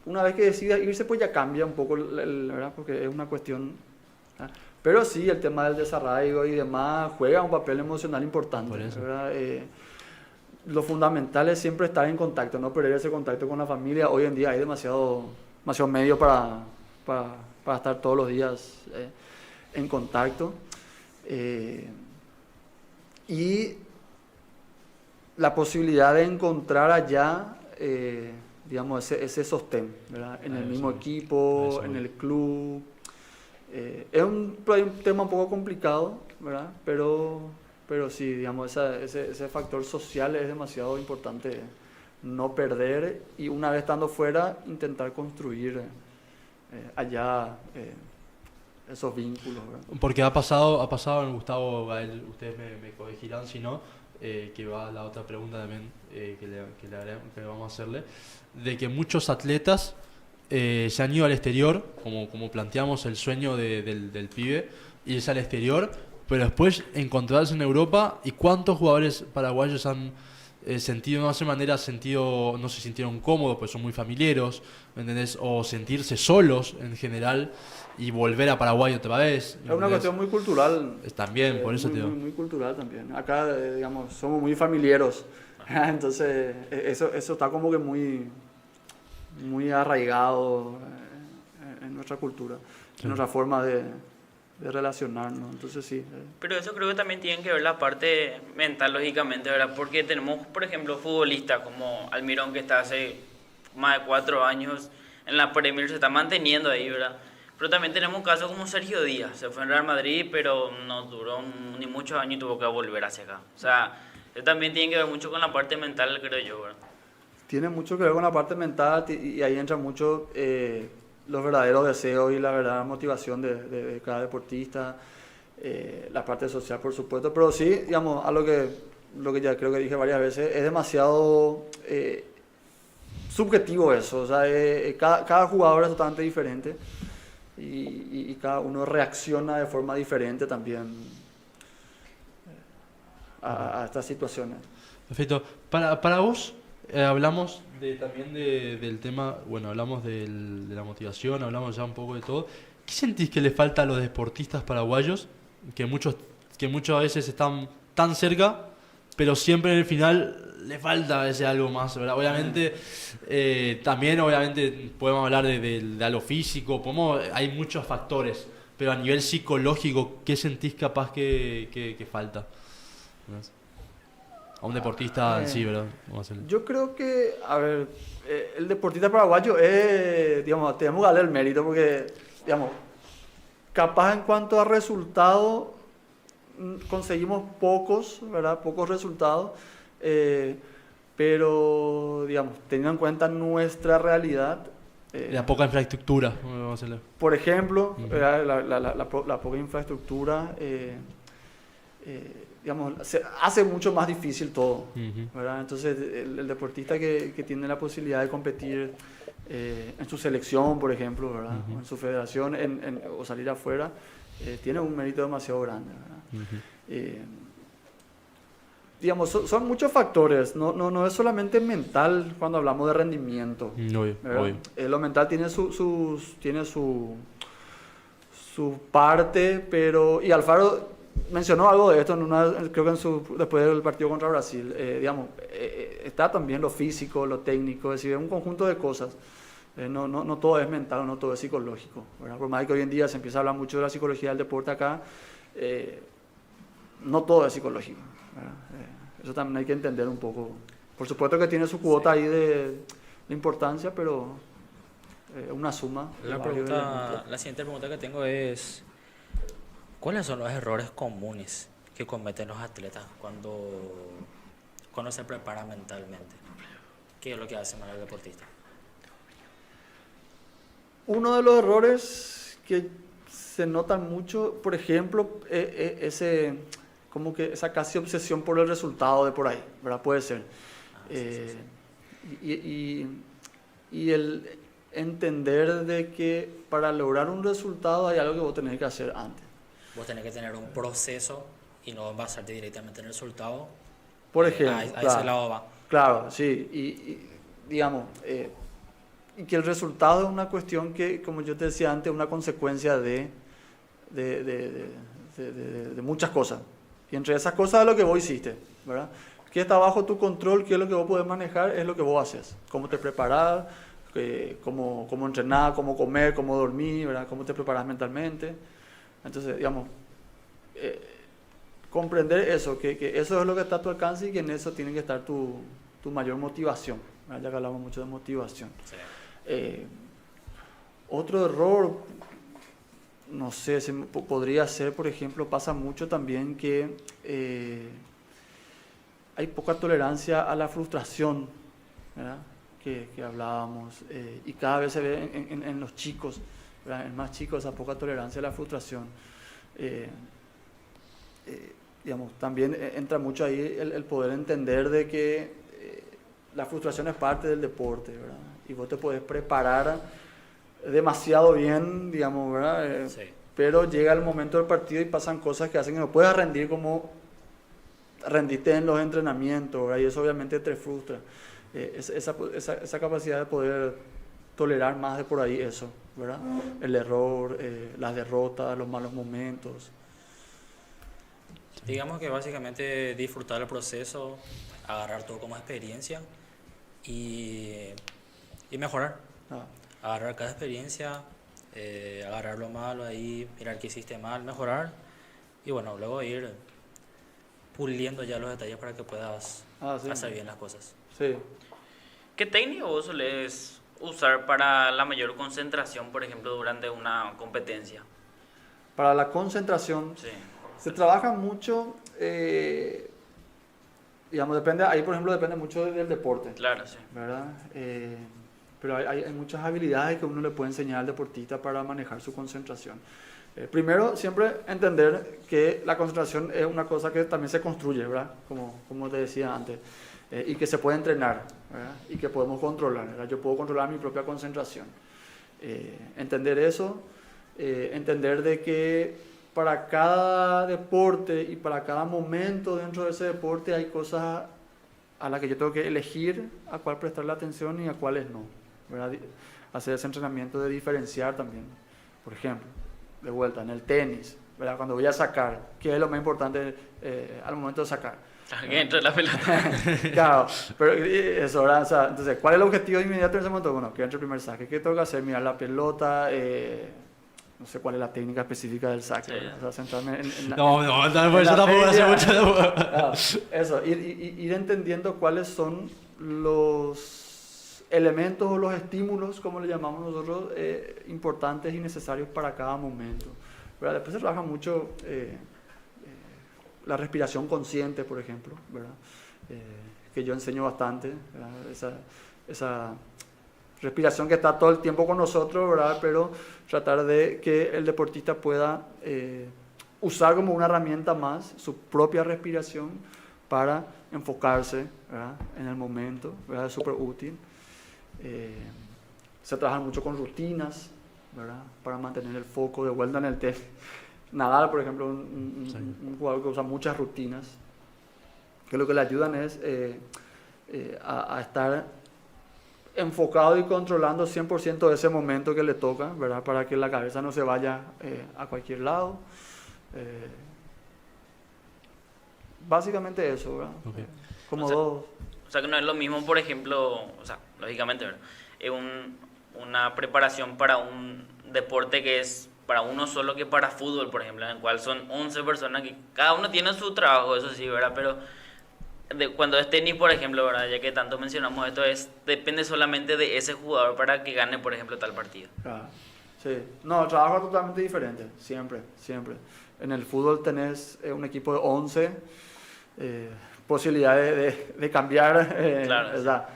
una vez que decide irse, pues ya cambia un poco, ¿verdad? Porque es una cuestión, ¿verdad? Pero sí, el tema del desarraigo y demás juega un papel emocional importante, ¿verdad? Lo fundamental es siempre estar en contacto, no perder ese contacto con la familia. Hoy en día hay demasiado medio para estar todos los días en contacto. Y la posibilidad de encontrar allá, digamos, ese sostén, ¿verdad? En el mismo equipo, en el club. Es un tema un poco complicado, ¿verdad? Pero sí, digamos, ese factor social es demasiado importante no perder y una vez estando fuera intentar construir allá esos vínculos, ¿verdad? Porque ha pasado Gustavo, Gael, ustedes me corregirán si no, que va la otra pregunta también que vamos a hacerle, de que muchos atletas se han ido al exterior, como planteamos el sueño del pibe, irse al exterior, pero después encontrarse en Europa. ¿Y cuántos jugadores paraguayos han sentido, no se sintieron cómodos, pues son muy familiares, ¿me entendés? O sentirse solos en general y volver a Paraguay otra vez? Es una cuestión muy cultural. También, por eso te digo. Muy cultural también. Acá, digamos, somos muy familiares. Entonces, eso está como que muy arraigado en nuestra cultura, en nuestra forma de relacionarnos. Entonces, sí. Pero eso creo que también tiene que ver la parte mental, lógicamente, ¿verdad? Porque tenemos, por ejemplo, futbolistas como Almirón, que está hace más de 4 años en la Premier, se está manteniendo ahí, ¿verdad? Pero también tenemos casos como Sergio Díaz, se fue en Real Madrid, pero no duró ni muchos años y tuvo que volver hacia acá. O sea, eso también tiene que ver mucho con la parte mental, creo yo, ¿verdad? Tiene mucho que ver con la parte mental y ahí entra mucho los verdaderos deseos y la verdadera motivación de cada deportista, la parte social, por supuesto. Pero sí, digamos, a lo que ya creo que dije varias veces, es demasiado subjetivo eso. O sea, cada jugador es totalmente diferente. Y cada uno reacciona de forma diferente también a estas situaciones. Perfecto. Para vos, hablamos también del tema, bueno, hablamos de la motivación, hablamos ya un poco de todo. ¿Qué sentís que le falta a los deportistas paraguayos? Que muchas veces están tan cerca, pero siempre en el final le falta ese algo más, ¿verdad? Obviamente, también obviamente podemos hablar de lo físico, hay muchos factores, pero a nivel psicológico, ¿qué sentís capaz que falta? A un deportista en sí, ¿verdad? Yo creo que, a ver, el deportista paraguayo digamos, tenemos que darle el mérito porque, digamos, capaz en cuanto a resultados, conseguimos pocos, ¿verdad? Pocos resultados. Pero, digamos, teniendo en cuenta nuestra realidad, la poca infraestructura, por ejemplo, la poca infraestructura, digamos, se hace mucho más difícil todo, ¿verdad? Entonces, el deportista que tiene la posibilidad de competir en su selección, por ejemplo, ¿verdad? O en su federación, o salir afuera, tiene un mérito demasiado grande, ¿verdad? Digamos, son muchos factores, no es solamente mental cuando hablamos de rendimiento. Obvio. Lo mental tiene su parte, pero... Y Alfaro mencionó algo de esto creo que después del partido contra Brasil. Digamos, está también lo físico, lo técnico, es decir, es un conjunto de cosas. No todo es mental, no todo es psicológico, ¿verdad? Por más que hoy en día se empieza a hablar mucho de la psicología del deporte acá, no todo es psicológico, ¿verdad? Eso también hay que entender un poco. Por supuesto que tiene su cuota ahí de importancia, pero una suma. La siguiente pregunta que tengo es, ¿cuáles son los errores comunes que cometen los atletas cuando se preparan mentalmente? ¿Qué es lo que hace mal el deportista? Uno de los errores que se notan mucho, por ejemplo, como que esa casi obsesión por el resultado de por ahí, ¿verdad? Puede ser. Sí. Y el entender de que para lograr un resultado hay algo que vos tenés que hacer antes. Vos tenés que tener un proceso y no basarte directamente en el resultado. Por ejemplo, a ese lado va. Claro, sí. Y digamos, y que el resultado es una cuestión que, como yo te decía antes, es una consecuencia de muchas cosas. Y entre esas cosas es lo que vos hiciste, ¿verdad? ¿Qué está bajo tu control? ¿Qué es lo que vos podés manejar? Es lo que vos haces. Cómo te preparás, cómo entrenar, cómo comer, cómo dormir, ¿verdad? Cómo te preparás mentalmente. Entonces, digamos, comprender eso, que eso es lo que está a tu alcance y que en eso tiene que estar tu mayor motivación, ¿verdad? Ya que hablamos mucho de motivación. Sí. Otro error, no sé, podría ser, por ejemplo, pasa mucho también que hay poca tolerancia a la frustración, ¿verdad? Que hablábamos, y cada vez se ve en los chicos, ¿verdad? En más chicos, esa poca tolerancia a la frustración. Digamos, también entra mucho ahí el poder entender de que la frustración es parte del deporte, ¿verdad? Y vos te podés preparar demasiado bien, digamos, ¿verdad? Sí. Pero llega el momento del partido y pasan cosas que hacen que no puedas rendir como rendiste en los entrenamientos, ¿verdad? Y eso obviamente te frustra. Esa capacidad de poder tolerar más de por ahí eso, ¿verdad? El error, las derrotas, los malos momentos. Digamos que básicamente disfrutar el proceso, agarrar todo como experiencia y mejorar. Agarrar cada experiencia, agarrar lo malo ahí, mirar qué hiciste mal, mejorar y bueno, luego ir puliendo ya los detalles para que puedas hacer bien las cosas. Sí. ¿Qué técnico vos solés usar para la mayor concentración, por ejemplo, durante una competencia? Para la concentración, sí. Se trabaja mucho, digamos, ahí por ejemplo depende mucho del deporte. Claro, sí. ¿Verdad? Pero hay muchas habilidades que uno le puede enseñar al deportista para manejar su concentración. Primero, siempre entender que la concentración es una cosa que también se construye, ¿verdad? Como te decía antes, y que se puede entrenar, ¿verdad? Y que podemos controlar, ¿verdad? Yo puedo controlar mi propia concentración. Entender eso, entender de que para cada deporte y para cada momento dentro de ese deporte hay cosas a las que yo tengo que elegir a cuál prestarle atención y a cuáles no, ¿verdad? Hacer ese entrenamiento de diferenciar también. Por ejemplo, de vuelta, en el tenis, ¿verdad? Cuando voy a sacar, ¿qué es lo más importante al momento de sacar? Que entre la pelota. Claro, pero eso, ¿verdad? O sea, entonces, ¿cuál es el objetivo inmediato en ese momento? Bueno, que entre el primer saque. ¿Qué tengo que hacer? Mirar la pelota, no sé cuál es la técnica específica del saque, sí. O sea, centrarme en la... No, por eso tampoco hace mucho. Eso, ir entendiendo cuáles son los elementos o los estímulos, como le llamamos nosotros, importantes y necesarios para cada momento, ¿verdad? Después se trabaja mucho la respiración consciente, por ejemplo, ¿verdad? Que yo enseño bastante, ¿verdad? Esa respiración que está todo el tiempo con nosotros, ¿verdad? Pero tratar de que el deportista pueda usar como una herramienta más su propia respiración para enfocarse, ¿verdad? En el momento, ¿verdad? Es súper útil. Se trabaja mucho con rutinas, ¿verdad? Para mantener el foco de vuelta en el test. Nadal, por ejemplo, un jugador que usa muchas rutinas, que lo que le ayudan es a estar enfocado y controlando 100% ese momento que le toca, ¿verdad? Para que la cabeza no se vaya a cualquier lado. Básicamente eso, ¿verdad? Ok. Como O sea, dos. O sea que no es lo mismo, por ejemplo, o sea, lógicamente, ¿verdad? Es una preparación para un deporte que es para uno solo que para fútbol, por ejemplo, en el cual son 11 personas que cada uno tiene su trabajo, eso sí, ¿verdad? Pero cuando es tenis, por ejemplo, ¿verdad? Ya que tanto mencionamos esto, depende solamente de ese jugador para que gane, por ejemplo, tal partido. Claro. Sí. No, el trabajo es totalmente diferente, siempre, siempre. En el fútbol tenés un equipo de 11, posibilidades de cambiar, Claro, ¿verdad?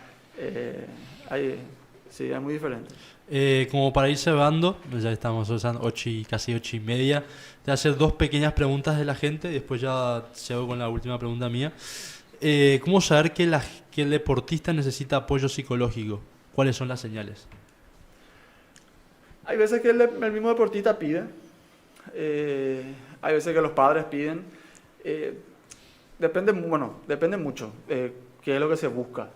Sí, es muy diferente. Como para ir cerrando, ya estamos, son casi 8:30, te voy a hacer dos pequeñas preguntas de la gente y después ya llego con la última pregunta mía. ¿Cómo saber que el deportista necesita apoyo psicológico? ¿Cuáles son las señales? Hay veces que el mismo deportista pide, hay veces que los padres piden. Depende mucho qué es lo que se busca.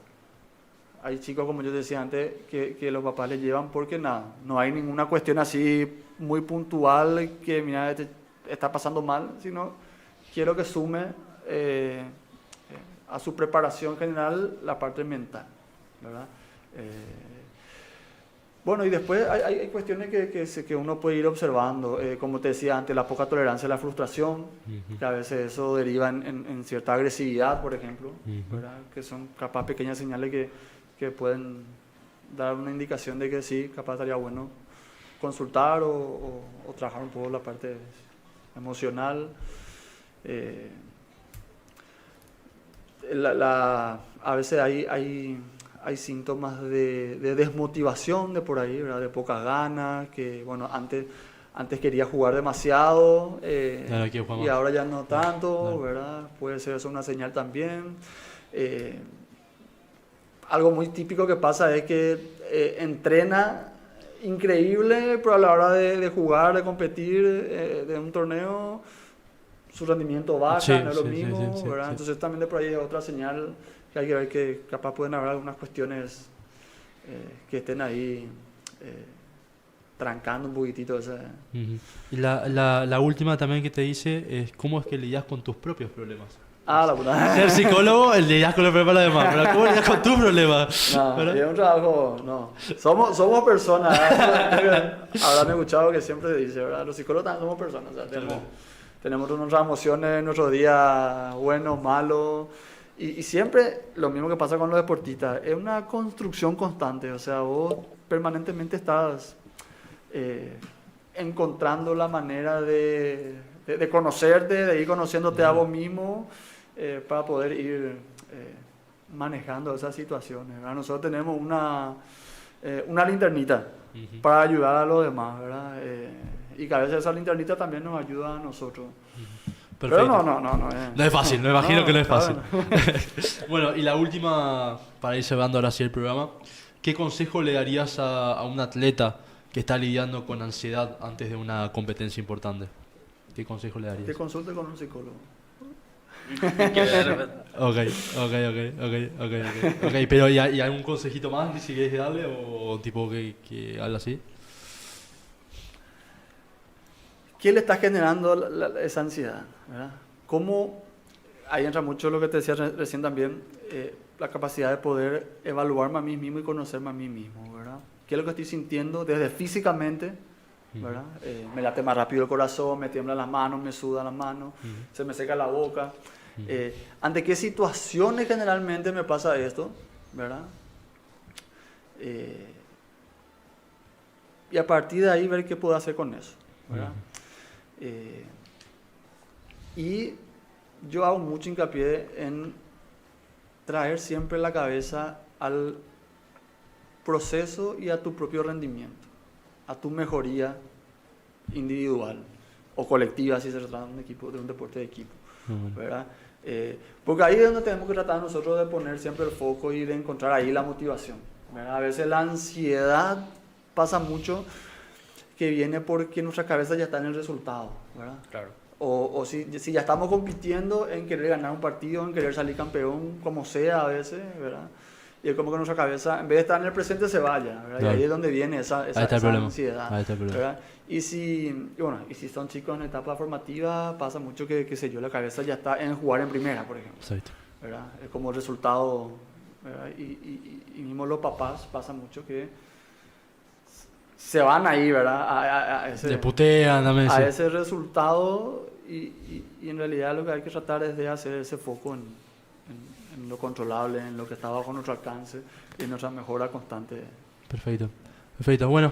Hay chicos, como yo decía antes, que los papás les llevan porque no hay ninguna cuestión así muy puntual que, mira, te está pasando mal, sino quiero que sume a su preparación general la parte mental, ¿verdad? Bueno, y después hay cuestiones que uno puede ir observando, como te decía antes, la poca tolerancia a la frustración, que a veces eso deriva en cierta agresividad, por ejemplo, ¿verdad? Que son capaz pequeñas señales que pueden dar una indicación de que sí, capaz estaría bueno consultar o trabajar un poco la parte emocional. A veces hay síntomas de desmotivación de por ahí, ¿verdad? De pocas ganas, que bueno, antes quería jugar demasiado y ahora ya no tanto, ¿verdad? Puede ser eso una señal también. Algo muy típico que pasa es que entrena increíble, pero a la hora de jugar, de competir, de un torneo, su rendimiento baja, no es lo mismo, ¿verdad? Entonces también de por ahí hay otra señal que hay que ver, que capaz pueden haber algunas cuestiones que estén ahí trancando un poquitito esa... Y la última también que te dice es cómo es que lidias con tus propios problemas. La puta. Ser psicólogo, lidias con los problemas de los demás, pero ¿cómo lidias con tus problemas? No, es un trabajo, no. Somos personas, habrán escuchado que siempre se dice, ¿verdad? Los psicólogos también somos personas, o sea, tenemos nuestras emociones en nuestros días buenos, malos, y siempre lo mismo que pasa con los deportistas, es una construcción constante, o sea, vos permanentemente estás encontrando la manera de conocerte, de ir conociéndote a vos mismo, para poder ir manejando esas situaciones, ¿verdad? Nosotros tenemos una linternita para ayudar a los demás, ¿verdad? Y que a veces esa linternita también nos ayuda a nosotros. Perfecto. Pero no es fácil, me imagino que no es fácil. Claro. Bueno, y la última, para ir cerrando ahora sí el programa, ¿qué consejo le darías a un atleta que está lidiando con ansiedad antes de una competencia importante? ¿Qué consejo le darías? Que consulte con un psicólogo. Ok, pero ¿y algún consejito más si quieres darle o tipo que habla así? ¿Qué le está generando esa ansiedad? ¿Verdad? ¿Cómo? Ahí entra mucho lo que te decía recién también, la capacidad de poder evaluarme a mí mismo y conocerme a mí mismo, ¿verdad? ¿Qué es lo que estoy sintiendo desde físicamente? ¿Verdad? Me late más rápido el corazón, me tiemblan las manos, me sudan las manos, se me seca la boca. ¿Ante qué situaciones generalmente me pasa esto? ¿Verdad? Y a partir de ahí ver qué puedo hacer con eso, ¿verdad? Y yo hago mucho hincapié en traer siempre la cabeza al proceso y a tu propio rendimiento, a tu mejoría individual o colectiva si se trata de un deporte de equipo, ¿verdad? Porque ahí es donde tenemos que tratar nosotros de poner siempre el foco y de encontrar ahí la motivación, ¿verdad? A veces la ansiedad pasa mucho que viene porque nuestra cabeza ya está en el resultado, ¿verdad? Claro. O si ya estamos compitiendo en querer ganar un partido, en querer salir campeón, como sea a veces, ¿verdad? y es como que nuestra cabeza, en vez de estar en el presente, se vaya, ¿verdad? Claro. Y ahí es donde viene esa Ahí está el problema. ansiedad. Ahí está el problema. ¿Verdad? Y si son chicos en etapa formativa, pasa mucho que, qué sé yo, la cabeza ya está en jugar en primera, por ejemplo. Exacto. ¿Verdad? Es como resultado, ¿verdad? Y mismo los papás pasa mucho que se van ahí, ¿verdad? A ese, Te putean también. a Sí. ese resultado y en realidad lo que hay que tratar es de hacer ese foco en lo controlable, en lo que está bajo nuestro alcance y en nuestra mejora constante. Perfecto. Perfecto. Bueno,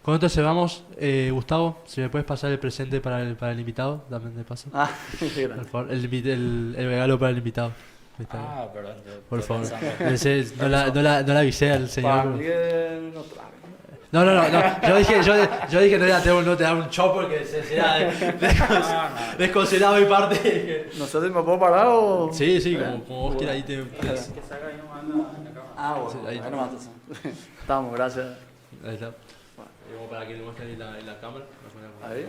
con esto se vamos. Gustavo, si me puedes pasar el presente para el invitado, también de paso. Ah, Por gracias. favor, el regalo para el invitado. Ahí está. Perdón. Por estoy favor. pensando. No la avisé al señor. Para mí que no trae. No. Yo dije no te da un chopper que será desconsiderado mi parte. No sé si me puedo parar o... Sí, como vos quieras ahí te. Que salga ahí nomás en la cámara. Ah, bueno, Sí, ahí ahí nomás. Estamos, gracias. Ahí está. Como para que le muestre en la cámara. Ahí. Ahí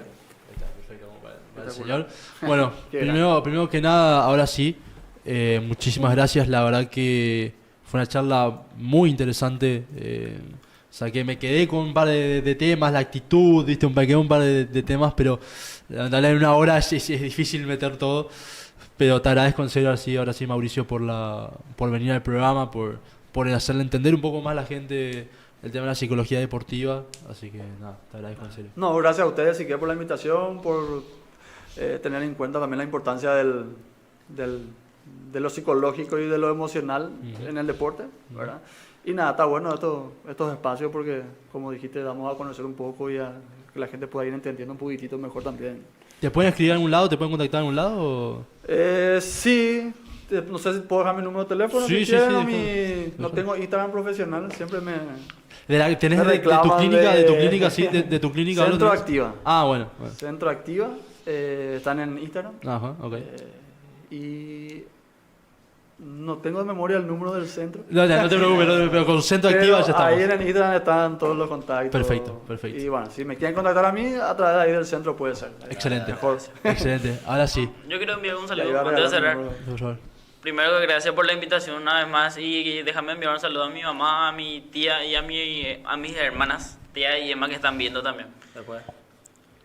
está, perfecto, como para el Espectacular. señor. Bueno, Qué primero que nada, ahora sí, muchísimas gracias. La verdad que fue una charla muy interesante. O sea, que me quedé con un par de temas, la actitud, ¿viste? Me quedé un par de temas, pero en una hora es difícil meter todo. Pero te agradezco en serio, ahora sí, Mauricio, por venir al programa, por hacerle entender un poco más a la gente el tema de la psicología deportiva. Así que nada, te agradezco en serio. No, gracias a ustedes, si por la invitación, por tener en cuenta también la importancia de lo psicológico y de lo emocional en el deporte, ¿verdad? Y nada, está bueno estos espacios porque, como dijiste, damos a conocer un poco y a que la gente pueda ir entendiendo un poquitito mejor también. ¿Te pueden escribir en algún lado? ¿Te pueden contactar en algún lado? O? Sí, no sé si puedo dejar mi número de teléfono. Sí, si sí, quieren, sí, no tengo Instagram profesional, siempre me... ¿Tenés Me de tu reclaman clínica, de- de tu clínica, sí? ¿De tu clínica? Centro ¿Hablo? Activa. Ah, bueno. Centro Activa, están en Instagram. Ajá, ok. Y no tengo de memoria el número del centro. No te preocupes, pero con Centro Pero Activa ya estamos. ahí en el Instagram están todos los contactos. Perfecto, perfecto. Y bueno, si me quieren contactar a mí, a través de ahí del centro puede ser. Excelente. Mejor. Excelente. Ahora sí. Yo quiero enviar un Y ahí saludo va antes de regalando cerrar. el número. Por favor. Primero, gracias por la invitación una vez más y déjame enviar un saludo a mi mamá, a mi tía y a mis hermanas, tía y Emma, que están viendo también. Después,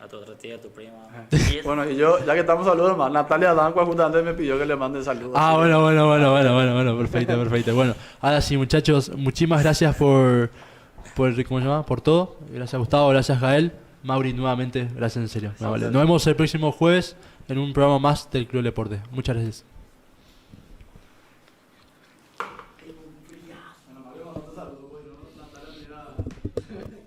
a tu otra tía, a tu prima. Y Bueno, y yo, ya que estamos saludos más, Natalia Dancua justamente me pidió que le mande saludos. Ah, bueno, perfecto. Bueno, ahora sí, muchachos, muchísimas gracias por ¿cómo se llama? Por todo. Gracias, Gustavo, gracias, Gael. Mauri, nuevamente, gracias en serio. Me vale. Nos vemos el próximo jueves en un programa más del Club Deporte. Muchas gracias. Bueno, Mario, mando saludos, pues, no, Natalia, mira.